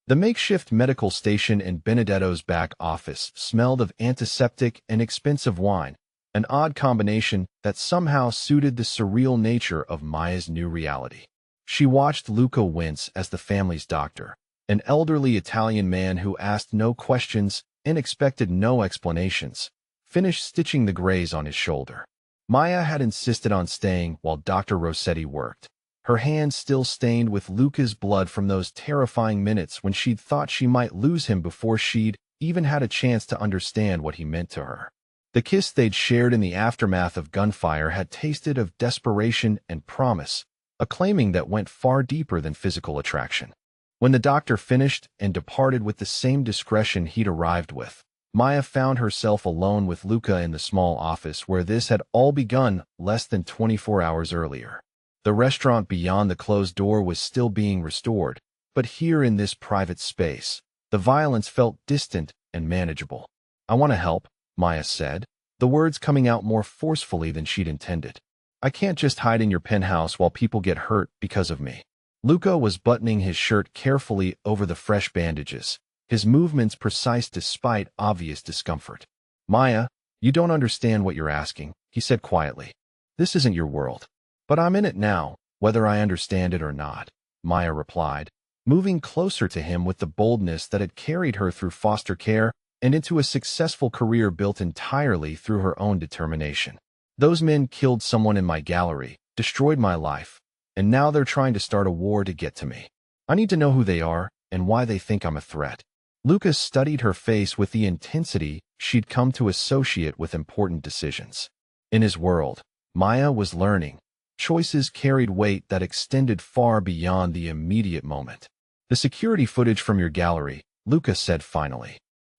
The makeshift medical station in Benedetto's back office smelled of antiseptic and expensive wine, an odd combination that somehow suited the surreal nature of Maya's new reality. She watched Luca wince as the family's doctor, an elderly Italian man who asked no questions and expected no explanations, finished stitching the graze on his shoulder. Maya had insisted on staying while Dr. Rossetti worked, her hands still stained with Luca's blood from those terrifying minutes when she'd thought she might lose him before she'd even had a chance to understand what he meant to her. The kiss they'd shared in the aftermath of gunfire had tasted of desperation and promise, a claiming that went far deeper than physical attraction. When the doctor finished and departed with the same discretion he'd arrived with, Maya found herself alone with Luca in the small office where this had all begun less than 24 hours earlier. The restaurant beyond the closed door was still being restored, but here in this private space, the violence felt distant and manageable. I want to help, Maya said, the words coming out more forcefully than she'd intended. I can't just hide in your penthouse while people get hurt because of me. Luca was buttoning his shirt carefully over the fresh bandages, his movements precise despite obvious discomfort. Maya, you don't understand what you're asking, he said quietly. This isn't your world. But I'm in it now, whether I understand it or not, Maya replied, moving closer to him with the boldness that had carried her through foster care and into a successful career built entirely through her own determination. Those men killed someone in my gallery, destroyed my life, and now they're trying to start a war to get to me. I need to know who they are and why they think I'm a threat. Lucas studied her face with the intensity she'd come to associate with important decisions. In his world, Maya was learning. Choices carried weight that extended far beyond the immediate moment. The security footage from your gallery, Lucas said finally.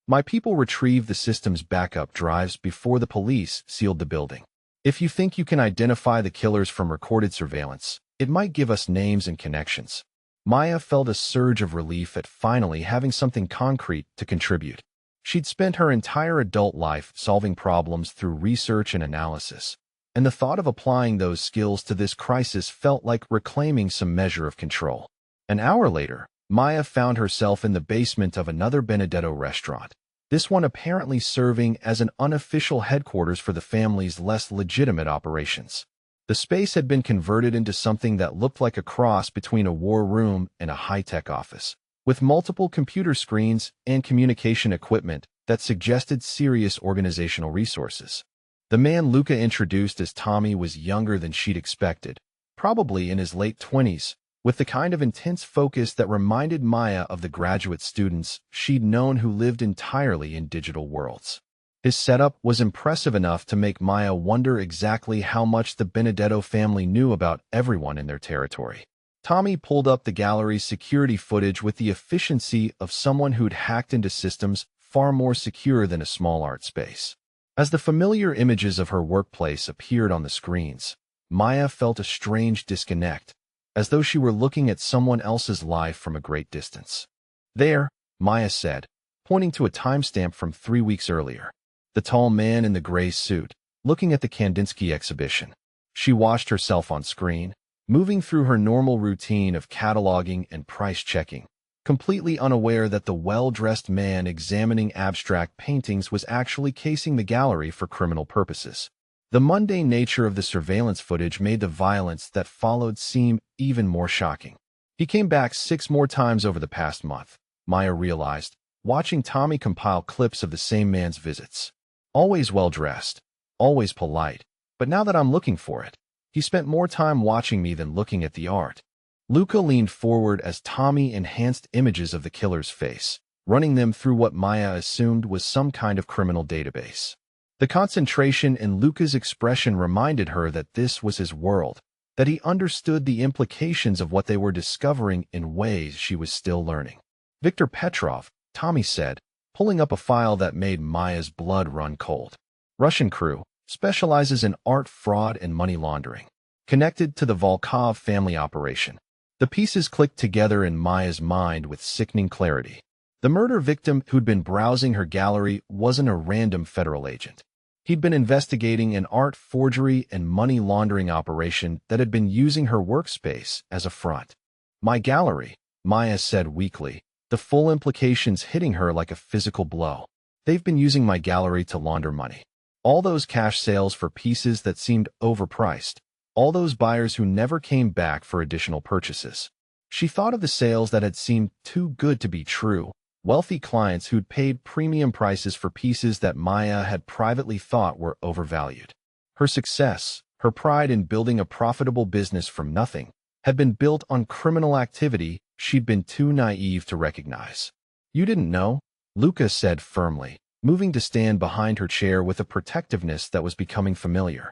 My people retrieved the system's backup drives before the police sealed the building. If you think you can identify the killers from recorded surveillance, it might give us names and connections. Maya felt a surge of relief at finally having something concrete to contribute. She'd spent her entire adult life solving problems through research and analysis, and the thought of applying those skills to this crisis felt like reclaiming some measure of control. An hour later, Maya found herself in the basement of another Benedetto restaurant, this one apparently serving as an unofficial headquarters for the family's less legitimate operations. The space had been converted into something that looked like a cross between a war room and a high-tech office, with multiple computer screens and communication equipment that suggested serious organizational resources. The man Luca introduced as Tommy was younger than she'd expected, probably in his late 20s, with the kind of intense focus that reminded Maya of the graduate students she'd known who lived entirely in digital worlds. His setup was impressive enough to make Maya wonder exactly how much the Benedetto family knew about everyone in their territory. Tommy pulled up the gallery's security footage with the efficiency of someone who'd hacked into systems far more secure than a small art space. As the familiar images of her workplace appeared on the screens, Maya felt a strange disconnect, as though she were looking at someone else's life from a great distance. There, Maya said, pointing to a timestamp from 3 weeks earlier. The tall man in the gray suit, looking at the Kandinsky exhibition. She watched herself on screen, moving through her normal routine of cataloging and price-checking, completely unaware that the well-dressed man examining abstract paintings was actually casing the gallery for criminal purposes. The mundane nature of the surveillance footage made the violence that followed seem even more shocking. He came back 6 more times over the past month, Maya realized, watching Tommy compile clips of the same man's visits. Always well-dressed, always polite, but now that I'm looking for it, he spent more time watching me than looking at the art. Luca leaned forward as Tommy enhanced images of the killer's face, running them through what Maya assumed was some kind of criminal database. The concentration in Luca's expression reminded her that this was his world, that he understood the implications of what they were discovering in ways she was still learning. Viktor Petrov, Tommy said, pulling up a file that made Maya's blood run cold. Russian crew, specializes in art fraud and money laundering. Connected to the Volkov family operation. The pieces clicked together in Maya's mind with sickening clarity. The murder victim who'd been browsing her gallery wasn't a random federal agent. He'd been investigating an art forgery and money laundering operation that had been using her workspace as a front. My gallery, Maya said weakly, the full implications hitting her like a physical blow. They've been using my gallery to launder money. All those cash sales for pieces that seemed overpriced. All those buyers who never came back for additional purchases. She thought of the sales that had seemed too good to be true, wealthy clients who'd paid premium prices for pieces that Maya had privately thought were overvalued. Her success, her pride in building a profitable business from nothing, had been built on criminal activity she'd been too naive to recognize. You didn't know? Luca said firmly, moving to stand behind her chair with a protectiveness that was becoming familiar.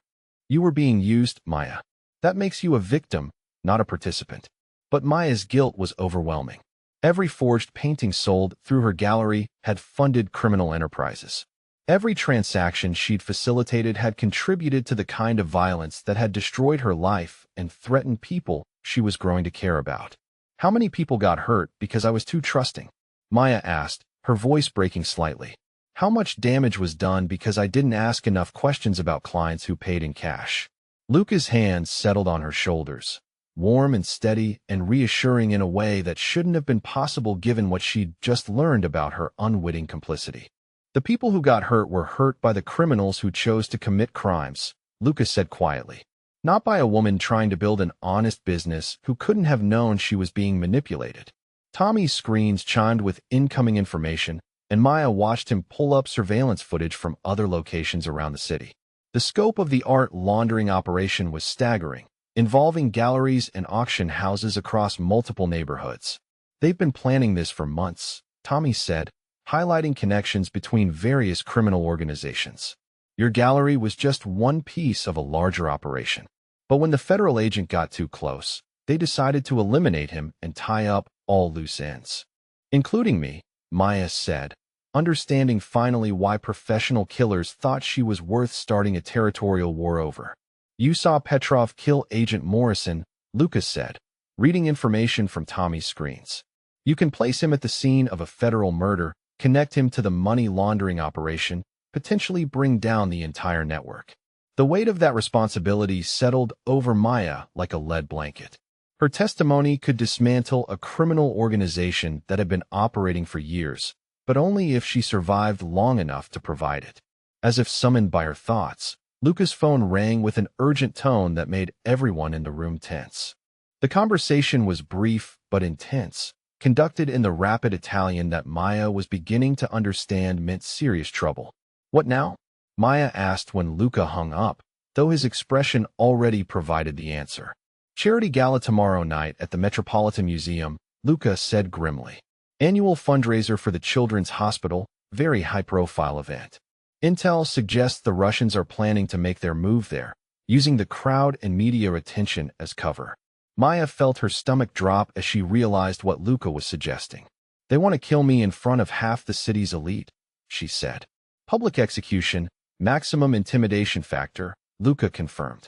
You were being used, Maya. That makes you a victim, not a participant. But Maya's guilt was overwhelming. Every forged painting sold through her gallery had funded criminal enterprises. Every transaction she'd facilitated had contributed to the kind of violence that had destroyed her life and threatened people she was growing to care about. How many people got hurt because I was too trusting? Maya asked, her voice breaking slightly. How much damage was done because I didn't ask enough questions about clients who paid in cash? Luca's hands settled on her shoulders, warm and steady and reassuring in a way that shouldn't have been possible given what she'd just learned about her unwitting complicity. The people who got hurt were hurt by the criminals who chose to commit crimes, Luca said quietly. Not by a woman trying to build an honest business who couldn't have known she was being manipulated. Tommy's screens chimed with incoming information, and Maya watched him pull up surveillance footage from other locations around the city. The scope of the art laundering operation was staggering, involving galleries and auction houses across multiple neighborhoods. They've been planning this for months, Tommy said, highlighting connections between various criminal organizations. Your gallery was just one piece of a larger operation. But when the federal agent got too close, they decided to eliminate him and tie up all loose ends. Including me, Maya said, understanding finally why professional killers thought she was worth starting a territorial war over. You saw Petrov kill Agent Morrison, Lucas said, reading information from Tommy's screens. You can place him at the scene of a federal murder, connect him to the money laundering operation, potentially bring down the entire network. The weight of that responsibility settled over Maya like a lead blanket. Her testimony could dismantle a criminal organization that had been operating for years, but only if she survived long enough to provide it. As if summoned by her thoughts, Luca's phone rang with an urgent tone that made everyone in the room tense. The conversation was brief but intense, conducted in the rapid Italian that Maya was beginning to understand meant serious trouble. What now? Maya asked when Luca hung up, though his expression already provided the answer. Charity gala tomorrow night at the Metropolitan Museum, Luca said grimly. Annual fundraiser for the Children's Hospital, very high-profile event. Intel suggests the Russians are planning to make their move there, using the crowd and media attention as cover. Maya felt her stomach drop as she realized what Luca was suggesting. They want to kill me in front of half the city's elite, she said. Public execution, maximum intimidation factor, Luca confirmed.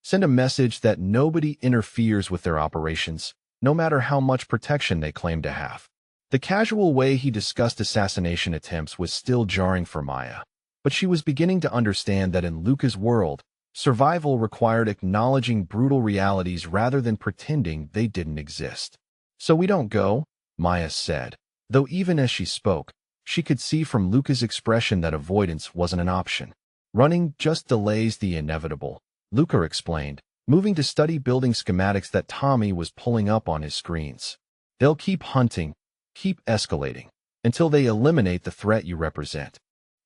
Send a message that nobody interferes with their operations, no matter how much protection they claim to have. The casual way he discussed assassination attempts was still jarring for Maya, but she was beginning to understand that in Luca's world, survival required acknowledging brutal realities rather than pretending they didn't exist. So we don't go, Maya said, though even as she spoke, she could see from Luca's expression that avoidance wasn't an option. Running just delays the inevitable, Luca explained, moving to study building schematics that Tommy was pulling up on his screens. They'll keep hunting, keep escalating, until they eliminate the threat you represent.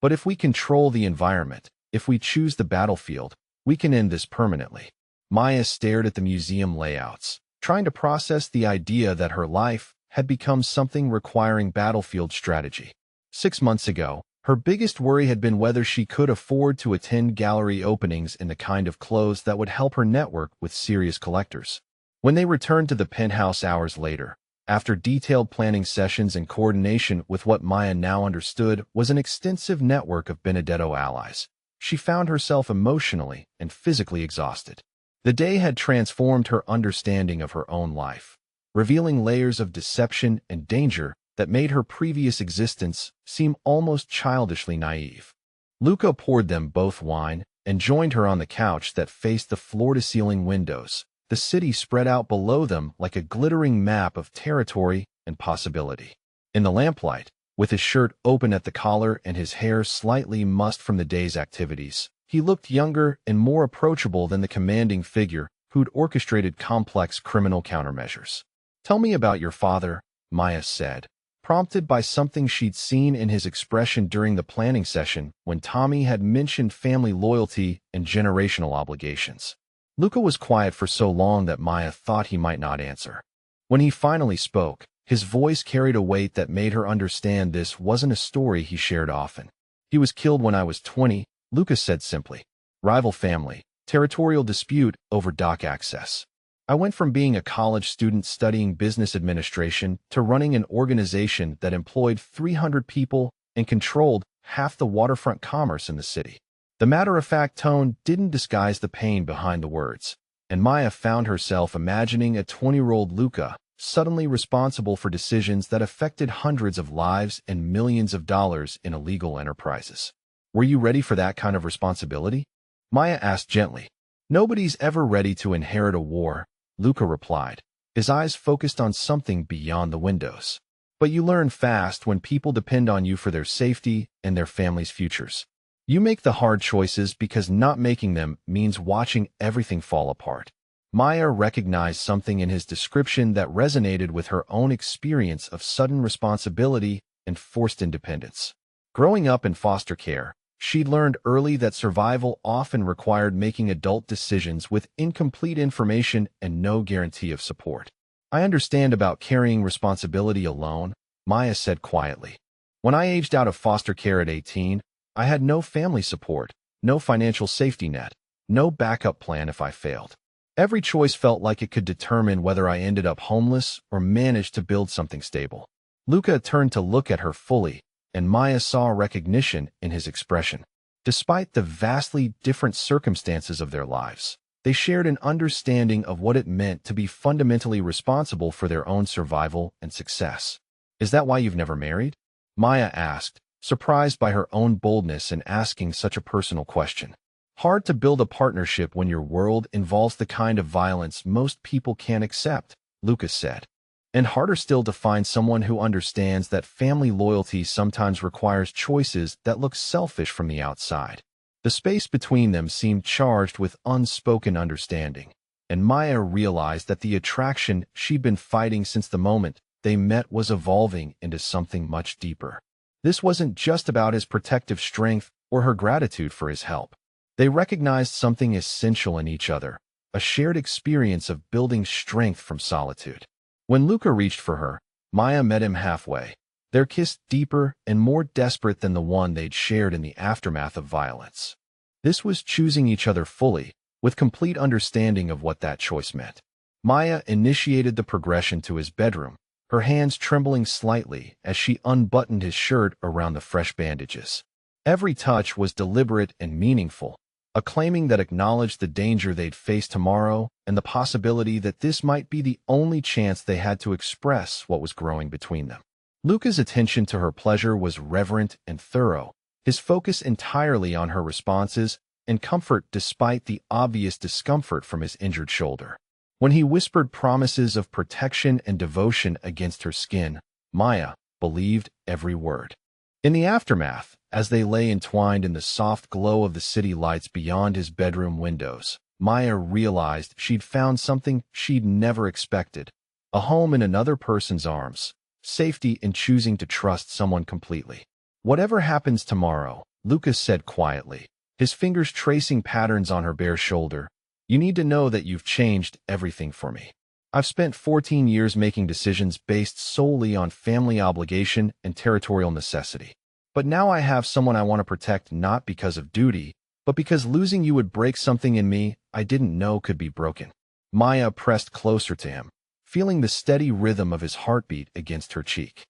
But if we control the environment, if we choose the battlefield, we can end this permanently. Maya stared at the museum layouts, trying to process the idea that her life had become something requiring battlefield strategy. 6 months ago, her biggest worry had been whether she could afford to attend gallery openings in the kind of clothes that would help her network with serious collectors. When they returned to the penthouse hours later, After detailed planning sessions and coordination with what Maya now understood was an extensive network of Benedetto allies, she found herself emotionally and physically exhausted. The day had transformed her understanding of her own life, revealing layers of deception and danger that made her previous existence seem almost childishly naive. Luca poured them both wine and joined her on the couch that faced the floor-to-ceiling windows, the city spread out below them like a glittering map of territory and possibility. In the lamplight, with his shirt open at the collar and his hair slightly mussed from the day's activities, he looked younger and more approachable than the commanding figure who'd orchestrated complex criminal countermeasures. "Tell me about your father," Maya said, prompted by something she'd seen in his expression during the planning session when Tommy had mentioned family loyalty and generational obligations. Luca was quiet for so long that Maya thought he might not answer. When he finally spoke, his voice carried a weight that made her understand this wasn't a story he shared often. "He was killed when I was 20, Luca said simply. "Rival family, territorial dispute over dock access. I went from being a college student studying business administration to running an organization that employed 300 people and controlled half the waterfront commerce in the city." The matter-of-fact tone didn't disguise the pain behind the words, and Maya found herself imagining a 20-year-old Luca suddenly responsible for decisions that affected hundreds of lives and millions of dollars in illegal enterprises. "Were you ready for that kind of responsibility?" Maya asked gently. "Nobody's ever ready to inherit a war," Luca replied, his eyes focused on something beyond the windows. "But you learn fast when people depend on you for their safety and their families' futures. You make the hard choices because not making them means watching everything fall apart." Maya recognized something in his description that resonated with her own experience of sudden responsibility and forced independence. Growing up in foster care, she'd learned early that survival often required making adult decisions with incomplete information and no guarantee of support. "I understand about carrying responsibility alone," Maya said quietly. "When I aged out of foster care at 18, I had no family support, no financial safety net, no backup plan if I failed. Every choice felt like it could determine whether I ended up homeless or managed to build something stable." Luca turned to look at her fully, and Maya saw recognition in his expression. Despite the vastly different circumstances of their lives, they shared an understanding of what it meant to be fundamentally responsible for their own survival and success. "Is that why you've never married?" Maya asked, surprised by her own boldness in asking such a personal question. "Hard to build a partnership when your world involves the kind of violence most people can't accept," Lucas said. "And harder still to find someone who understands that family loyalty sometimes requires choices that look selfish from the outside." The space between them seemed charged with unspoken understanding, and Maya realized that the attraction she'd been fighting since the moment they met was evolving into something much deeper. This wasn't just about his protective strength or her gratitude for his help. They recognized something essential in each other, a shared experience of building strength from solitude. When Luca reached for her, Maya met him halfway, their kiss deeper and more desperate than the one they'd shared in the aftermath of violence. This was choosing each other fully, with complete understanding of what that choice meant. Maya initiated the progression to his bedroom, her hands trembling slightly as she unbuttoned his shirt around the fresh bandages. Every touch was deliberate and meaningful, a claiming that acknowledged the danger they'd face tomorrow and the possibility that this might be the only chance they had to express what was growing between them. Luca's attention to her pleasure was reverent and thorough, his focus entirely on her responses and comfort despite the obvious discomfort from his injured shoulder. When he whispered promises of protection and devotion against her skin, Maya believed every word. In the aftermath, as they lay entwined in the soft glow of the city lights beyond his bedroom windows, Maya realized she'd found something she'd never expected: a home in another person's arms, safety in choosing to trust someone completely. "Whatever happens tomorrow," Lucas said quietly, his fingers tracing patterns on her bare shoulder, "you need to know that you've changed everything for me. I've spent 14 years making decisions based solely on family obligation and territorial necessity. But now I have someone I want to protect not because of duty, but because losing you would break something in me I didn't know could be broken." Maya pressed closer to him, feeling the steady rhythm of his heartbeat against her cheek.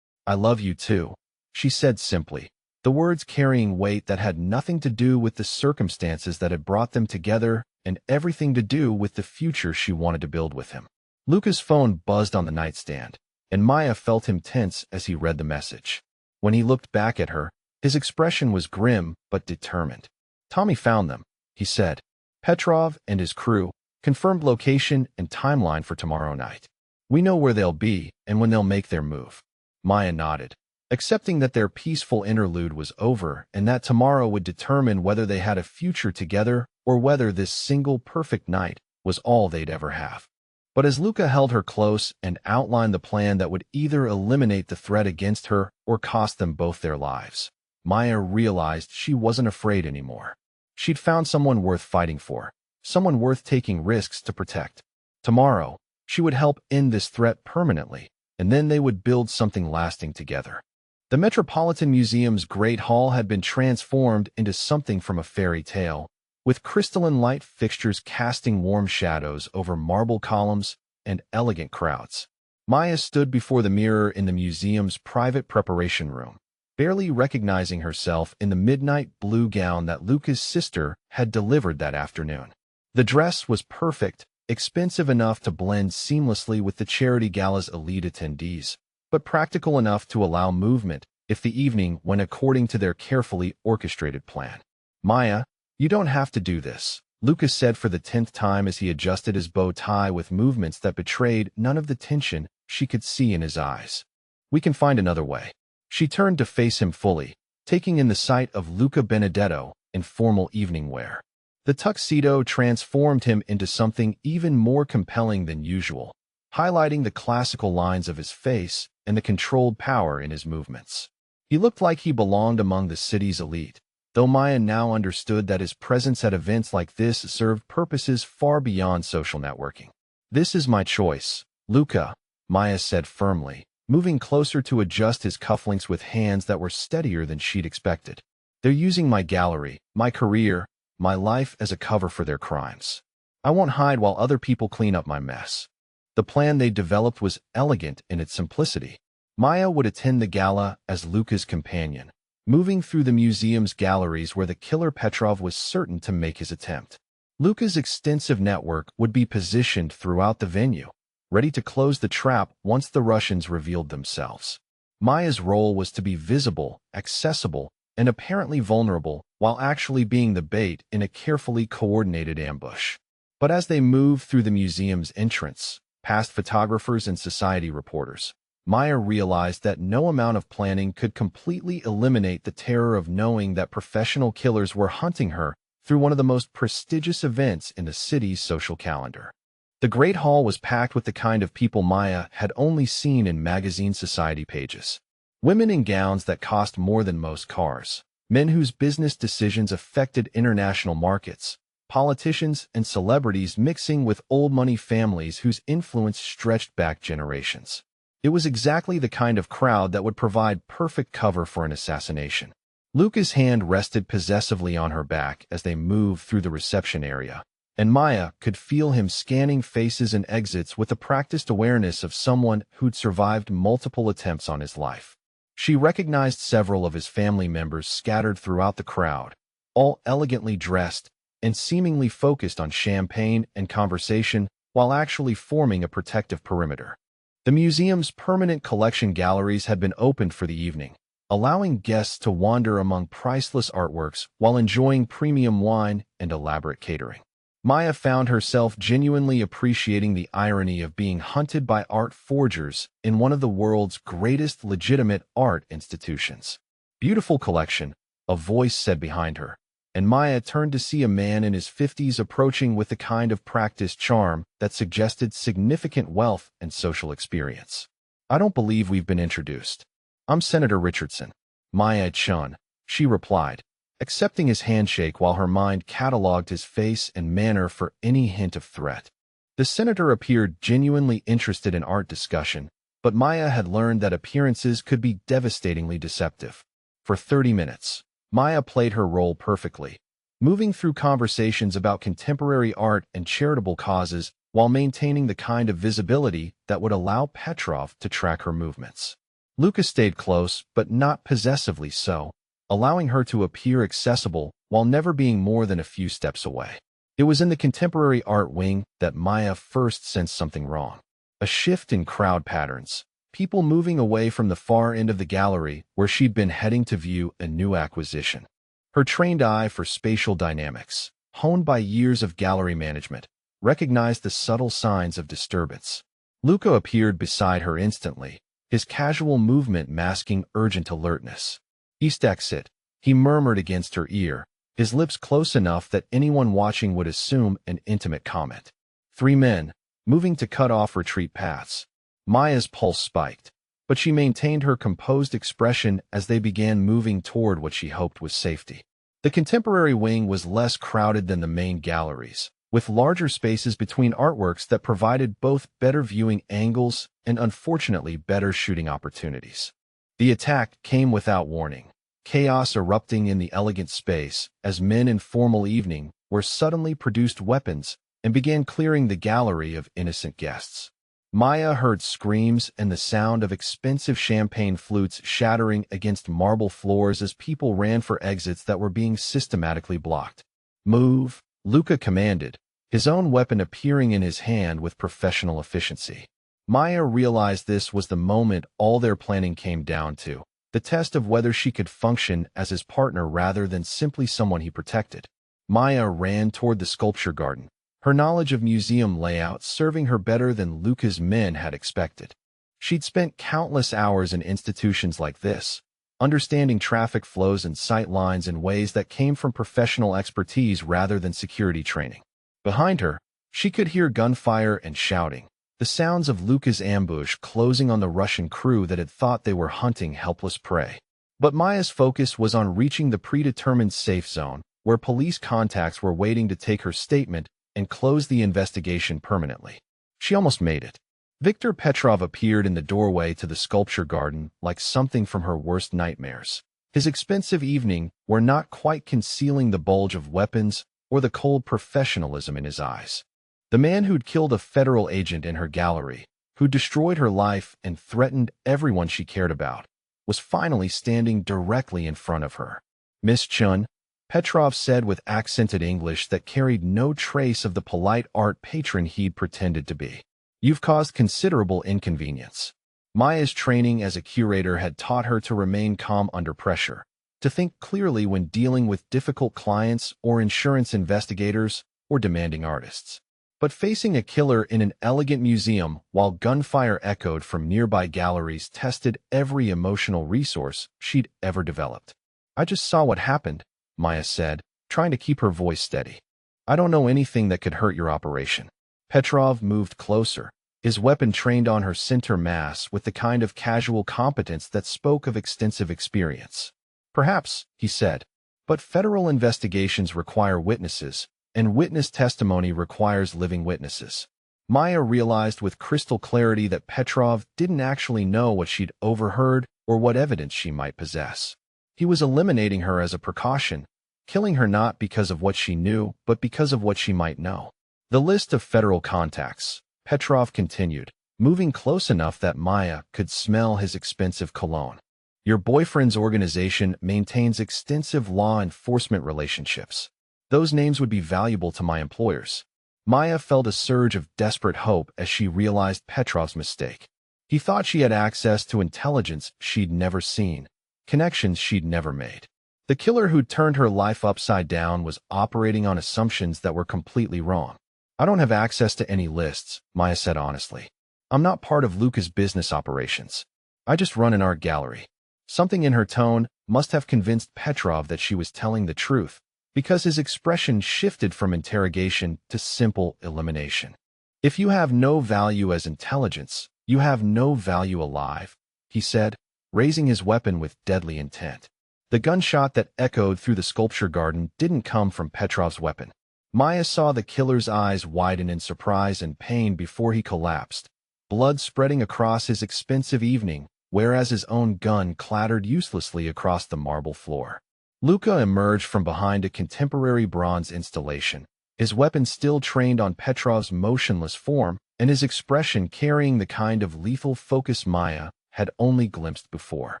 "I love you too," she said simply, the words carrying weight that had nothing to do with the circumstances that had brought them together and everything to do with the future she wanted to build with him. Luca's phone buzzed on the nightstand, and Maya felt him tense as he read the message. When he looked back at her, his expression was grim but determined. "Tommy found them," he said. "Petrov and his crew, confirmed location and timeline for tomorrow night. We know where they'll be and when they'll make their move." Maya nodded, accepting that their peaceful interlude was over and that tomorrow would determine whether they had a future together or whether this single perfect night was all they'd ever have. But as Luca held her close and outlined the plan that would either eliminate the threat against her or cost them both their lives, Maya realized she wasn't afraid anymore. She'd found someone worth fighting for, someone worth taking risks to protect. Tomorrow, she would help end this threat permanently, and then they would build something lasting together. The Metropolitan Museum's Great Hall had been transformed into something from a fairy tale, with crystalline light fixtures casting warm shadows over marble columns and elegant crowds. Maya stood before the mirror in the museum's private preparation room, barely recognizing herself in the midnight blue gown that Luca's sister had delivered that afternoon. The dress was perfect, expensive enough to blend seamlessly with the charity gala's elite attendees, but practical enough to allow movement if the evening went according to their carefully orchestrated plan. "Maya, you don't have to do this," Lucas said for the 10th time as he adjusted his bow tie with movements that betrayed none of the tension she could see in his eyes. "We can find another way." She turned to face him fully, taking in the sight of Luca Benedetto in formal evening wear. The tuxedo transformed him into something even more compelling than usual, highlighting the classical lines of his face and the controlled power in his movements. He looked like he belonged among the city's elite, though Maya now understood that his presence at events like this served purposes far beyond social networking. "This is my choice, Luca," Maya said firmly, moving closer to adjust his cufflinks with hands that were steadier than she'd expected. "They're using my gallery, my career, my life as a cover for their crimes. I won't hide while other people clean up my mess." The plan they developed was elegant in its simplicity. Maya would attend the gala as Luca's companion, moving through the museum's galleries where the killer Petrov was certain to make his attempt. Luca's extensive network would be positioned throughout the venue, ready to close the trap once the Russians revealed themselves. Maya's role was to be visible, accessible, and apparently vulnerable while actually being the bait in a carefully coordinated ambush. But as they moved through the museum's entrance, past photographers and society reporters, Maya realized that no amount of planning could completely eliminate the terror of knowing that professional killers were hunting her through one of the most prestigious events in the city's social calendar. The Great Hall was packed with the kind of people Maya had only seen in magazine society pages. Women in gowns that cost more than most cars, men whose business decisions affected international markets, politicians and celebrities mixing with old-money families whose influence stretched back generations. It was exactly the kind of crowd that would provide perfect cover for an assassination. Luca's hand rested possessively on her back as they moved through the reception area, and Maya could feel him scanning faces and exits with the practiced awareness of someone who'd survived multiple attempts on his life. She recognized several of his family members scattered throughout the crowd, all elegantly dressed and seemingly focused on champagne and conversation while actually forming a protective perimeter. The museum's permanent collection galleries had been opened for the evening, allowing guests to wander among priceless artworks while enjoying premium wine and elaborate catering. Maya found herself genuinely appreciating the irony of being hunted by art forgers in one of the world's greatest legitimate art institutions. "Beautiful collection," a voice said behind her, and Maya turned to see a man in his 50s approaching with the kind of practiced charm that suggested significant wealth and social experience. "I don't believe we've been introduced. I'm Senator Richardson." "Maya Chun," she replied, accepting his handshake while her mind cataloged his face and manner for any hint of threat. The senator appeared genuinely interested in art discussion, but Maya had learned that appearances could be devastatingly deceptive. For 30 minutes, Maya played her role perfectly, moving through conversations about contemporary art and charitable causes while maintaining the kind of visibility that would allow Petrov to track her movements. Luka stayed close, but not possessively so, allowing her to appear accessible while never being more than a few steps away. It was in the contemporary art wing that Maya first sensed something wrong. A shift in crowd patterns. People moving away from the far end of the gallery where she'd been heading to view a new acquisition. Her trained eye for spatial dynamics, honed by years of gallery management, recognized the subtle signs of disturbance. Luka appeared beside her instantly, his casual movement masking urgent alertness. "East exit," he murmured against her ear, his lips close enough that anyone watching would assume an intimate comment. 3 men, moving to cut off retreat paths. Maya's pulse spiked, but she maintained her composed expression as they began moving toward what she hoped was safety. The contemporary wing was less crowded than the main galleries, with larger spaces between artworks that provided both better viewing angles and unfortunately better shooting opportunities. The attack came without warning, chaos erupting in the elegant space as men in formal evening wear suddenly produced weapons and began clearing the gallery of innocent guests. Maya heard screams and the sound of expensive champagne flutes shattering against marble floors as people ran for exits that were being systematically blocked. "Move," Luka commanded, his own weapon appearing in his hand with professional efficiency. Maya realized this was the moment all their planning came down to, the test of whether she could function as his partner rather than simply someone he protected. Maya ran toward the sculpture garden, her knowledge of museum layouts serving her better than Luka's men had expected. She'd spent countless hours in institutions like this, understanding traffic flows and sight lines in ways that came from professional expertise rather than security training. Behind her, she could hear gunfire and shouting, the sounds of Luka's ambush closing on the Russian crew that had thought they were hunting helpless prey. But Maya's focus was on reaching the predetermined safe zone, where police contacts were waiting to take her statement and close the investigation permanently. She almost made it. Viktor Petrov appeared in the doorway to the sculpture garden like something from her worst nightmares. His expensive evening were not quite concealing the bulge of weapons or the cold professionalism in his eyes. The man who'd killed a federal agent in her gallery, who destroyed her life and threatened everyone she cared about, was finally standing directly in front of her. "Miss Chun," Petrov said with accented English that carried no trace of the polite art patron he'd pretended to be. "You've caused considerable inconvenience." Maya's training as a curator had taught her to remain calm under pressure, to think clearly when dealing with difficult clients or insurance investigators or demanding artists. But facing a killer in an elegant museum while gunfire echoed from nearby galleries tested every emotional resource she'd ever developed. "I just saw what happened," Maya said, trying to keep her voice steady. "I don't know anything that could hurt your operation." Petrov moved closer, his weapon trained on her center mass with the kind of casual competence that spoke of extensive experience. "Perhaps," he said, "but federal investigations require witnesses, and witness testimony requires living witnesses." Maya realized with crystal clarity that Petrov didn't actually know what she'd overheard or what evidence she might possess. He was eliminating her as a precaution, killing her not because of what she knew, but because of what she might know. "The list of federal contacts," Petrov continued, moving close enough that Maya could smell his expensive cologne. "Your boyfriend's organization maintains extensive law enforcement relationships. Those names would be valuable to my employers." Maya felt a surge of desperate hope as she realized Petrov's mistake. He thought she had access to intelligence she'd never seen, connections she'd never made. The killer who'd turned her life upside down was operating on assumptions that were completely wrong. "I don't have access to any lists," Maya said honestly. "I'm not part of Luka's business operations. I just run an art gallery." Something in her tone must have convinced Petrov that she was telling the truth, because his expression shifted from interrogation to simple elimination. "If you have no value as intelligence, you have no value alive," he said, raising his weapon with deadly intent. The gunshot that echoed through the sculpture garden didn't come from Petrov's weapon. Maya saw the killer's eyes widen in surprise and pain before he collapsed, blood spreading across his expensive evening, whereas his own gun clattered uselessly across the marble floor. Luka emerged from behind a contemporary bronze installation, his weapon still trained on Petrov's motionless form, and his expression carrying the kind of lethal focus Maya had only glimpsed before.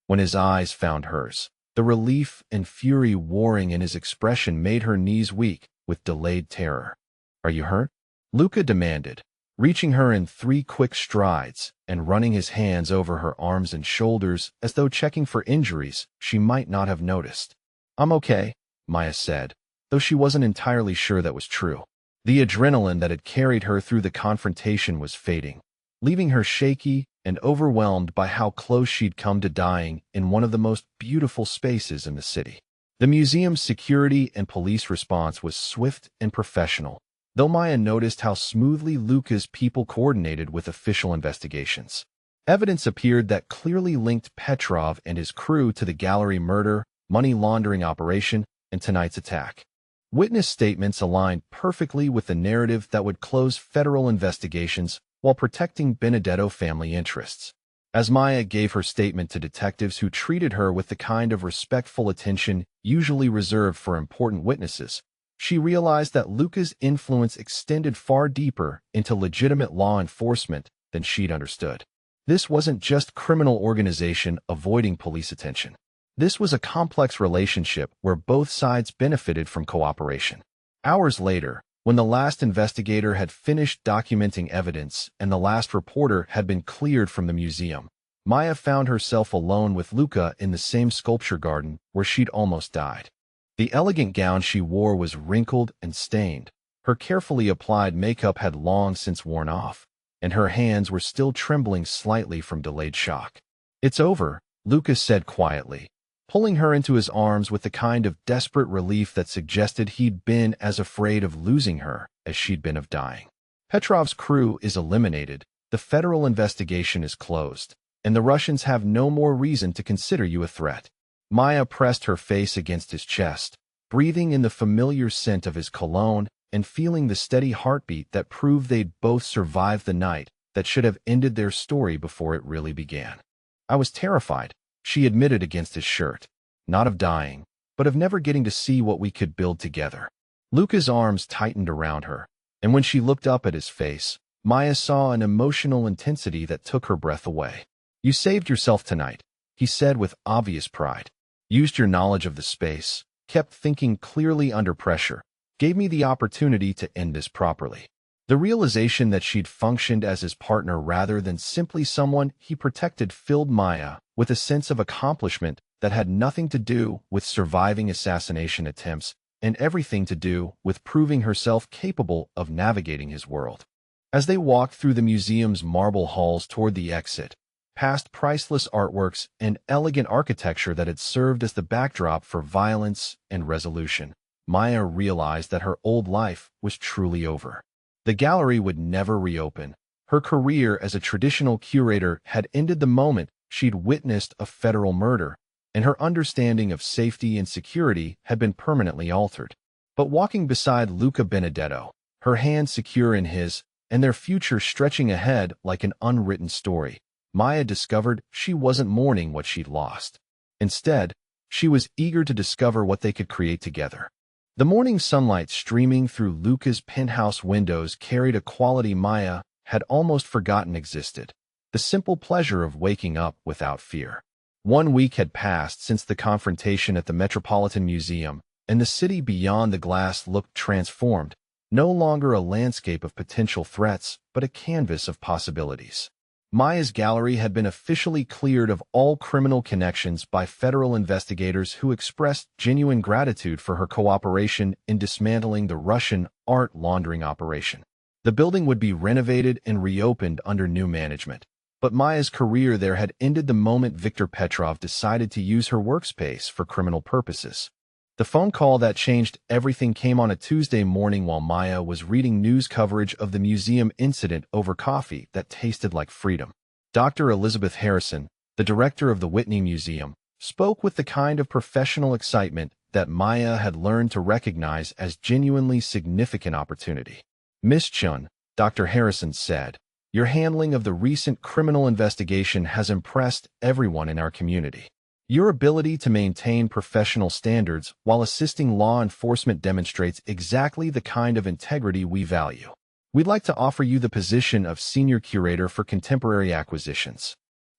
When his eyes found hers, the relief and fury warring in his expression made her knees weak with delayed terror. "Are you hurt?" Luka demanded, reaching her in 3 quick strides and running his hands over her arms and shoulders as though checking for injuries she might not have noticed. "I'm okay," Maya said, though she wasn't entirely sure that was true. The adrenaline that had carried her through the confrontation was fading, leaving her shaky and overwhelmed by how close she'd come to dying in one of the most beautiful spaces in the city. The museum's security and police response was swift and professional, though Maya noticed how smoothly Luka's people coordinated with official investigations. Evidence appeared that clearly linked Petrov and his crew to the gallery murder, money laundering operation, and tonight's attack. Witness statements aligned perfectly with the narrative that would close federal investigations while protecting Benedetto family interests. As Maya gave her statement to detectives who treated her with the kind of respectful attention usually reserved for important witnesses, she realized that Luka's influence extended far deeper into legitimate law enforcement than she'd understood. This wasn't just criminal organization avoiding police attention. This was a complex relationship where both sides benefited from cooperation. Hours later, when the last investigator had finished documenting evidence and the last reporter had been cleared from the museum, Maya found herself alone with Luka in the same sculpture garden where she'd almost died. The elegant gown she wore was wrinkled and stained. Her carefully applied makeup had long since worn off, and her hands were still trembling slightly from delayed shock. "It's over," Luka said quietly, pulling her into his arms with the kind of desperate relief that suggested he'd been as afraid of losing her as she'd been of dying. "Petrov's crew is eliminated, the federal investigation is closed, and the Russians have no more reason to consider you a threat." Maya pressed her face against his chest, breathing in the familiar scent of his cologne and feeling the steady heartbeat that proved they'd both survived the night that should have ended their story before it really began. "I was terrified," she admitted against his shirt, "not of dying, but of never getting to see what we could build together." Luka's arms tightened around her, and when she looked up at his face, Maya saw an emotional intensity that took her breath away. "You saved yourself tonight," he said with obvious pride. "Used your knowledge of the space, kept thinking clearly under pressure, gave me the opportunity to end this properly." The realization that she'd functioned as his partner rather than simply someone he protected filled Maya with a sense of accomplishment that had nothing to do with surviving assassination attempts and everything to do with proving herself capable of navigating his world. As they walked through the museum's marble halls toward the exit, past priceless artworks and elegant architecture that had served as the backdrop for violence and resolution, Maya realized that her old life was truly over. The gallery would never reopen. Her career as a traditional curator had ended the moment she'd witnessed a federal murder, and her understanding of safety and security had been permanently altered. But walking beside Luka Benedetto, her hand secure in his, and their future stretching ahead like an unwritten story, Maya discovered she wasn't mourning what she'd lost. Instead, she was eager to discover what they could create together. The morning sunlight streaming through Luka's penthouse windows carried a quality Maya had almost forgotten existed: the simple pleasure of waking up without fear. 1 week had passed since the confrontation at the Metropolitan Museum, and the city beyond the glass looked transformed, no longer a landscape of potential threats, but a canvas of possibilities. Maya's gallery had been officially cleared of all criminal connections by federal investigators who expressed genuine gratitude for her cooperation in dismantling the Russian art laundering operation. The building would be renovated and reopened under new management, but Maya's career there had ended the moment Viktor Petrov decided to use her workspace for criminal purposes. The phone call that changed everything came on a Tuesday morning while Maya was reading news coverage of the museum incident over coffee that tasted like freedom. Dr. Elizabeth Harrison, the director of the Whitney Museum, spoke with the kind of professional excitement that Maya had learned to recognize as genuinely significant opportunity. "Miss Chun," Dr. Harrison said, "your handling of the recent criminal investigation has impressed everyone in our community. Your ability to maintain professional standards while assisting law enforcement demonstrates exactly the kind of integrity we value. We'd like to offer you the position of Senior Curator for Contemporary Acquisitions.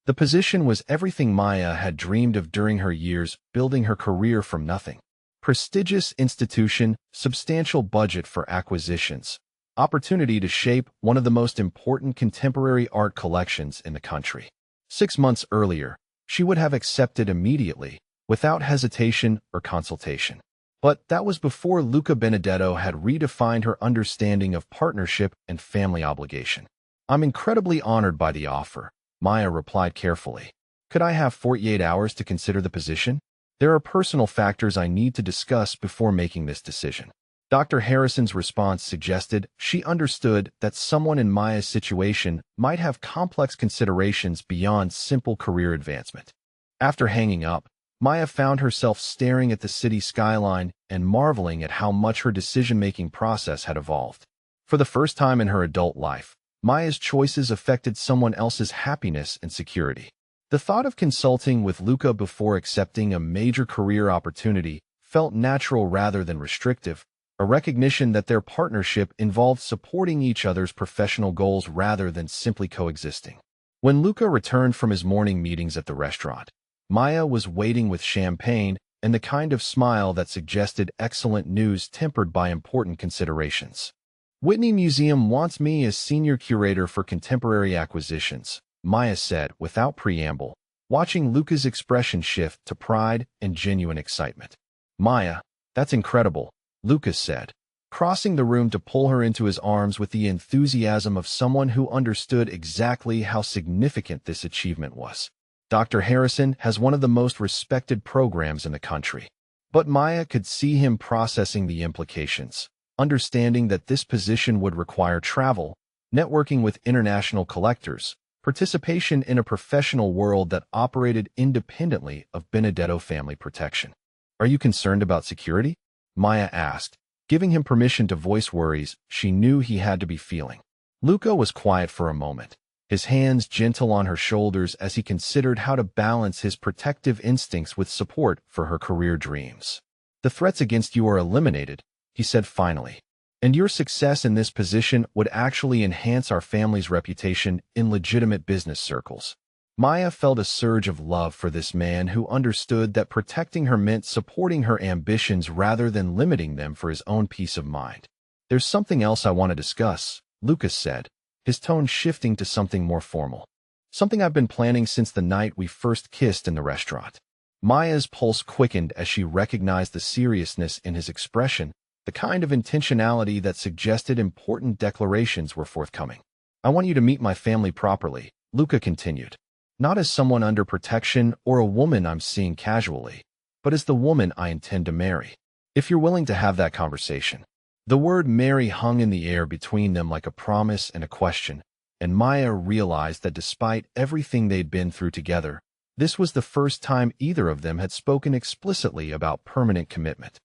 The position was everything Maya had dreamed of during her years building her career from nothing. Prestigious institution, substantial budget for acquisitions, opportunity to shape one of the most important contemporary art collections in the country. 6 months earlier, she would have accepted immediately, without hesitation or consultation. But that was before Luca Benedetto had redefined her understanding of partnership and family obligation. I'm incredibly honored by the offer, Maya replied carefully. Could I have 48 hours to consider the position? There are personal factors I need to discuss before making this decision. Dr. Harrison's response suggested she understood that someone in Maya's situation might have complex considerations beyond simple career advancement. After hanging up, Maya found herself staring at the city skyline and marveling at how much her decision-making process had evolved. For the first time in her adult life, Maya's choices affected someone else's happiness and security. The thought of consulting with Luca before accepting a major career opportunity felt natural rather than restrictive, a recognition that their partnership involved supporting each other's professional goals rather than simply coexisting. When Luca returned from his morning meetings at the restaurant, Maya was waiting with champagne and the kind of smile that suggested excellent news tempered by important considerations. Whitney Museum wants me as Senior Curator for Contemporary Acquisitions, Maya said without preamble, watching Luca's expression shift to pride and genuine excitement. Maya, that's incredible, Luca said, crossing the room to pull her into his arms with the enthusiasm of someone who understood exactly how significant this achievement was. Dr. Harrison has one of the most respected programs in the country. But Maya could see him processing the implications, understanding that this position would require travel, networking with international collectors, participation in a professional world that operated independently of Benedetto family protection. Are you concerned about security? Maya asked, giving him permission to voice worries she knew he had to be feeling. Luca was quiet for a moment, his hands gentle on her shoulders as he considered how to balance his protective instincts with support for her career dreams. The threats against you are eliminated, he said finally, and your success in this position would actually enhance our family's reputation in legitimate business circles. Maya felt a surge of love for this man who understood that protecting her meant supporting her ambitions rather than limiting them for his own peace of mind. There's something else I want to discuss, Lucas said, his tone shifting to something more formal. Something I've been planning since the night we first kissed in the restaurant. Maya's pulse quickened as she recognized the seriousness in his expression, the kind of intentionality that suggested important declarations were forthcoming. I want you to meet my family properly, Luca continued. Not as someone under protection or a woman I'm seeing casually, but as the woman I intend to marry. If you're willing to have that conversation. The word marry hung in the air between them like a promise and a question, and Maya realized that despite everything they'd been through together, this was the first time either of them had spoken explicitly about permanent commitment.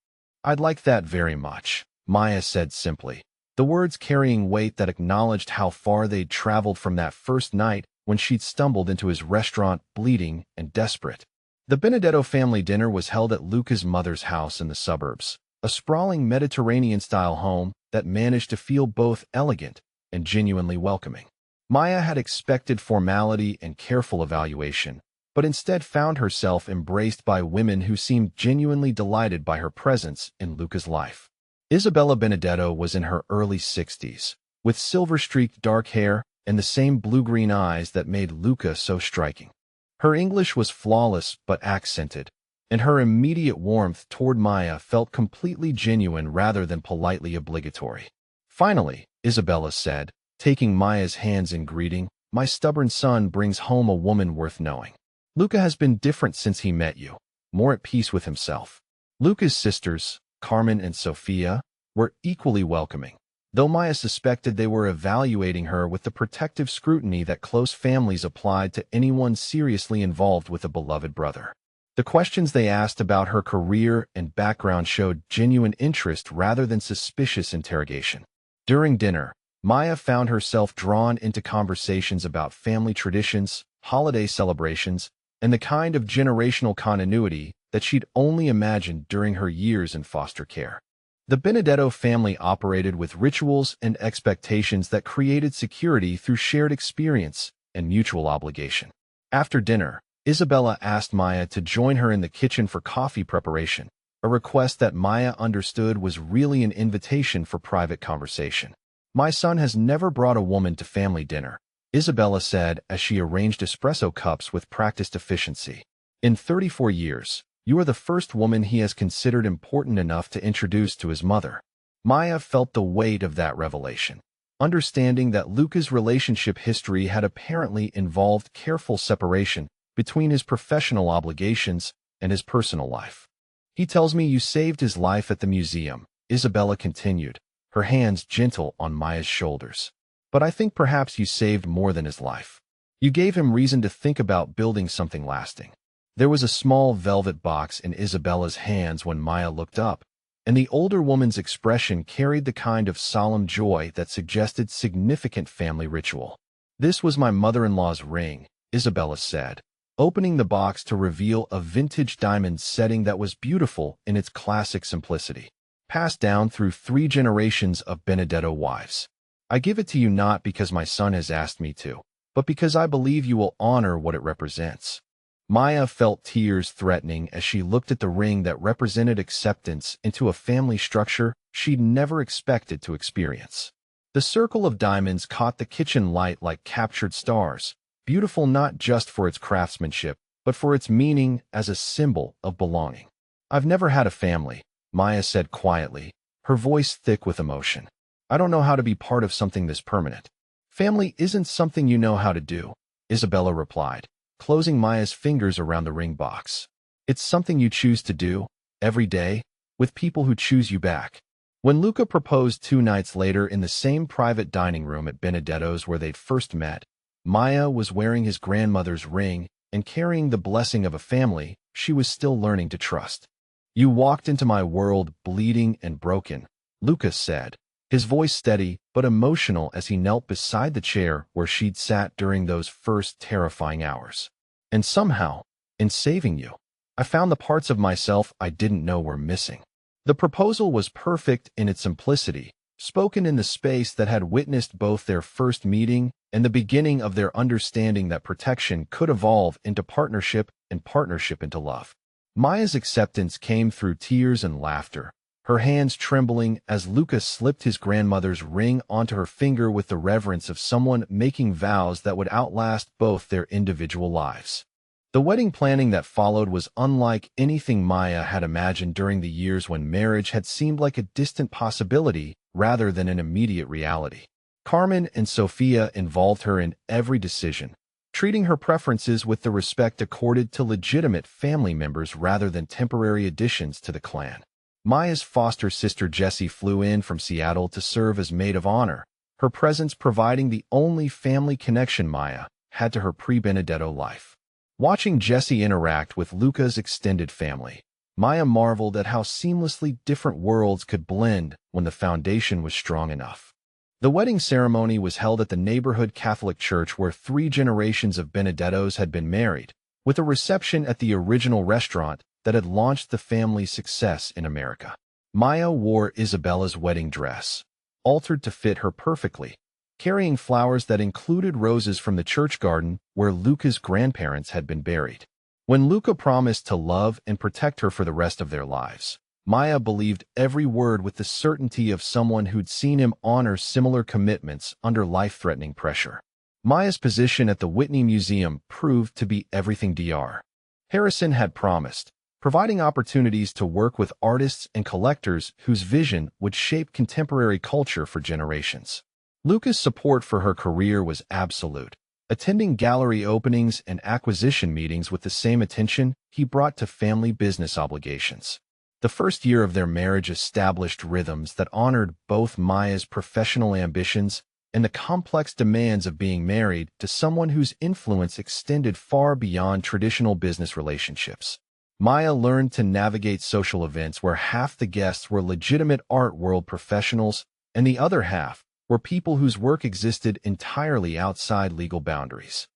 I'd like that very much, Maya said simply, the words carrying weight that acknowledged how far they'd traveled from that first night when she'd stumbled into his restaurant bleeding and desperate. The Benedetto family dinner was held at Luca's mother's house in the suburbs, a sprawling Mediterranean-style home that managed to feel both elegant and genuinely welcoming. Maya had expected formality and careful evaluation, but instead found herself embraced by women who seemed genuinely delighted by her presence in Luca's life. Isabella Benedetto was in her early 60s, with silver-streaked dark hair and the same blue-green eyes that made Luca so striking. Her English was flawless but accented, and her immediate warmth toward Maya felt completely genuine rather than politely obligatory. Finally, Isabella said, taking Maya's hands in greeting, my stubborn son brings home a woman worth knowing. Luca has been different since he met you, more at peace with himself. Luca's sisters, Carmen and Sophia, were equally welcoming, though Maya suspected they were evaluating her with the protective scrutiny that close families applied to anyone seriously involved with a beloved brother. The questions they asked about her career and background showed genuine interest rather than suspicious interrogation. During dinner, Maya found herself drawn into conversations about family traditions, holiday celebrations, and the kind of generational continuity that she'd only imagined during her years in foster care. The Benedetto family operated with rituals and expectations that created security through shared experience and mutual obligation. After dinner, Isabella asked Maya to join her in the kitchen for coffee preparation, a request that Maya understood was really an invitation for private conversation. "My son has never brought a woman to family dinner," Isabella said as she arranged espresso cups with practiced efficiency. "In 34 years, you are the first woman he has considered important enough to introduce to his mother." Maya felt the weight of that revelation, understanding that Luca's relationship history had apparently involved careful separation between his professional obligations and his personal life. "He tells me you saved his life at the museum," Isabella continued, her hands gentle on Maya's shoulders. "But I think perhaps you saved more than his life. You gave him reason to think about building something lasting." There was a small velvet box in Isabella's hands when Maya looked up, and the older woman's expression carried the kind of solemn joy that suggested significant family ritual. "This was my mother-in-law's ring," Isabella said, opening the box to reveal a vintage diamond setting that was beautiful in its classic simplicity, passed down through 3 generations of Benedetto wives. "I give it to you not because my son has asked me to, but because I believe you will honor what it represents." Maya felt tears threatening as she looked at the ring that represented acceptance into a family structure she'd never expected to experience. The circle of diamonds caught the kitchen light like captured stars, beautiful not just for its craftsmanship, but for its meaning as a symbol of belonging. "I've never had a family," Maya said quietly, her voice thick with emotion. "I don't know how to be part of something this permanent." "Family isn't something you know how to do," Isabella replied, closing Maya's fingers around the ring box. "It's something you choose to do, every day, with people who choose you back." When Luca proposed 2 nights later in the same private dining room at Benedetto's where they'd first met, Maya was wearing his grandmother's ring and carrying the blessing of a family she was still learning to trust. "You walked into my world bleeding and broken," Luca said, his voice steady but emotional as he knelt beside the chair where she'd sat during those first terrifying hours. "And somehow, in saving you, I found the parts of myself I didn't know were missing." The proposal was perfect in its simplicity, spoken in the space that had witnessed both their first meeting and the beginning of their understanding that protection could evolve into partnership and partnership into love. Maya's acceptance came through tears and laughter, her hands trembling as Lucas slipped his grandmother's ring onto her finger with the reverence of someone making vows that would outlast both their individual lives. The wedding planning that followed was unlike anything Maya had imagined during the years when marriage had seemed like a distant possibility rather than an immediate reality. Carmen and Sophia involved her in every decision, treating her preferences with the respect accorded to legitimate family members rather than temporary additions to the clan. Maya's foster sister Jessie flew in from Seattle to serve as maid of honor, her presence providing the only family connection Maya had to her pre-Benedetto life. Watching Jessie interact with Luca's extended family, Maya marveled at how seamlessly different worlds could blend when the foundation was strong enough. The wedding ceremony was held at the neighborhood Catholic church where 3 generations of Benedettos had been married, with a reception at the original restaurant that had launched the family's success in America. Maya wore Isabella's wedding dress, altered to fit her perfectly, carrying flowers that included roses from the church garden where Luca's grandparents had been buried. When Luca promised to love and protect her for the rest of their lives, Maya believed every word with the certainty of someone who'd seen him honor similar commitments under life-threatening pressure. Maya's position at the Whitney Museum proved to be everything Dr. Harrison had promised, providing opportunities to work with artists and collectors whose vision would shape contemporary culture for generations. Luca's support for her career was absolute, attending gallery openings and acquisition meetings with the same attention he brought to family business obligations. The first year of their marriage established rhythms that honored both Maya's professional ambitions and the complex demands of being married to someone whose influence extended far beyond traditional business relationships. Maya learned to navigate social events where half the guests were legitimate art world professionals and the other half were people whose work existed entirely outside legal boundaries.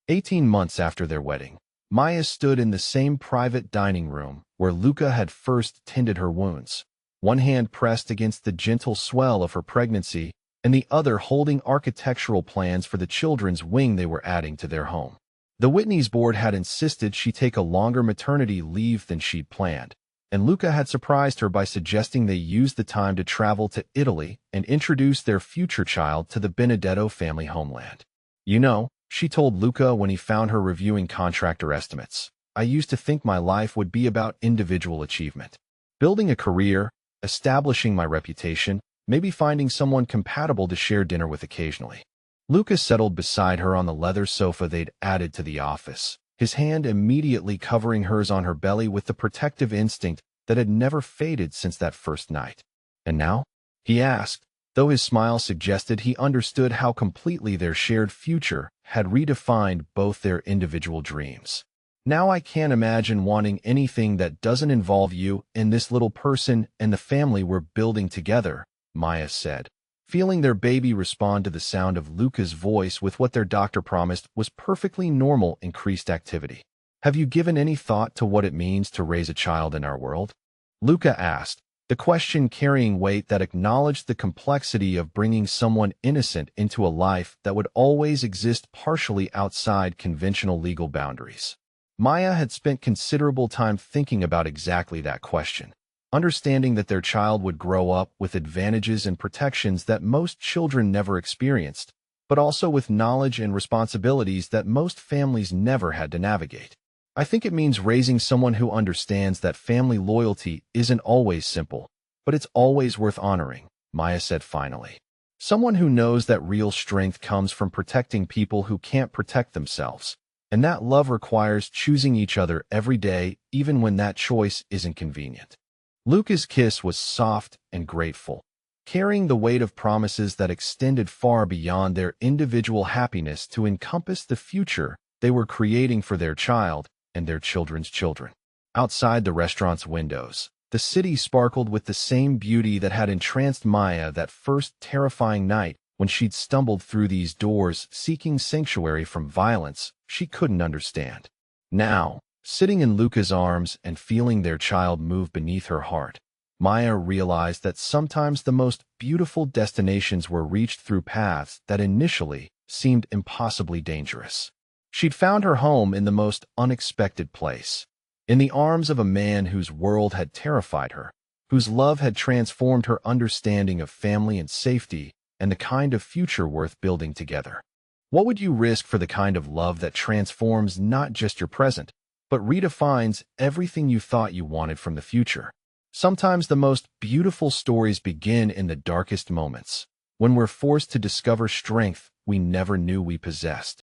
18 months after their wedding, Maya stood in the same private dining room where Luca had first tended her wounds, one hand pressed against the gentle swell of her pregnancy and the other holding architectural plans for the children's wing they were adding to their home. The Whitney's board had insisted she take a longer maternity leave than she'd planned, and Luca had surprised her by suggesting they use the time to travel to Italy and introduce their future child to the Benedetto family homeland. You know, she told Luca when he found her reviewing contractor estimates, I used to think my life would be about individual achievement. Building a career, establishing my reputation, maybe finding someone compatible to share dinner with occasionally. Luca settled beside her on the leather sofa they'd added to the office, his hand immediately covering hers on her belly with the protective instinct that had never faded since that first night. And now? He asked, though his smile suggested he understood how completely their shared future had redefined both their individual dreams. Now I can't imagine wanting anything that doesn't involve you and this little person and the family we're building together, Maya said, feeling their baby respond to the sound of Luca's voice with what their doctor promised was perfectly normal increased activity. Have you given any thought to what it means to raise a child in our world? Luca asked, the question carrying weight that acknowledged the complexity of bringing someone innocent into a life that would always exist partially outside conventional legal boundaries. Maya had spent considerable time thinking about exactly that question, understanding that their child would grow up with advantages and protections that most children never experienced, but also with knowledge and responsibilities that most families never had to navigate. I think it means raising someone who understands that family loyalty isn't always simple, but it's always worth honoring, Maya said finally. Someone who knows that real strength comes from protecting people who can't protect themselves, and that love requires choosing each other every day, even when that choice isn't convenient. Luca's kiss was soft and grateful, carrying the weight of promises that extended far beyond their individual happiness to encompass the future they were creating for their child and their children's children. Outside the restaurant's windows, the city sparkled with the same beauty that had entranced Maya that first terrifying night when she'd stumbled through these doors seeking sanctuary from violence she couldn't understand. Now, sitting in Luca's arms and feeling their child move beneath her heart, Maya realized that sometimes the most beautiful destinations were reached through paths that initially seemed impossibly dangerous. She'd found her home in the most unexpected place, in the arms of a man whose world had terrified her, whose love had transformed her understanding of family and safety and the kind of future worth building together. What would you risk for the kind of love that transforms not just your present, but redefines everything you thought you wanted from the future? Sometimes the most beautiful stories begin in the darkest moments, when we're forced to discover strength we never knew we possessed.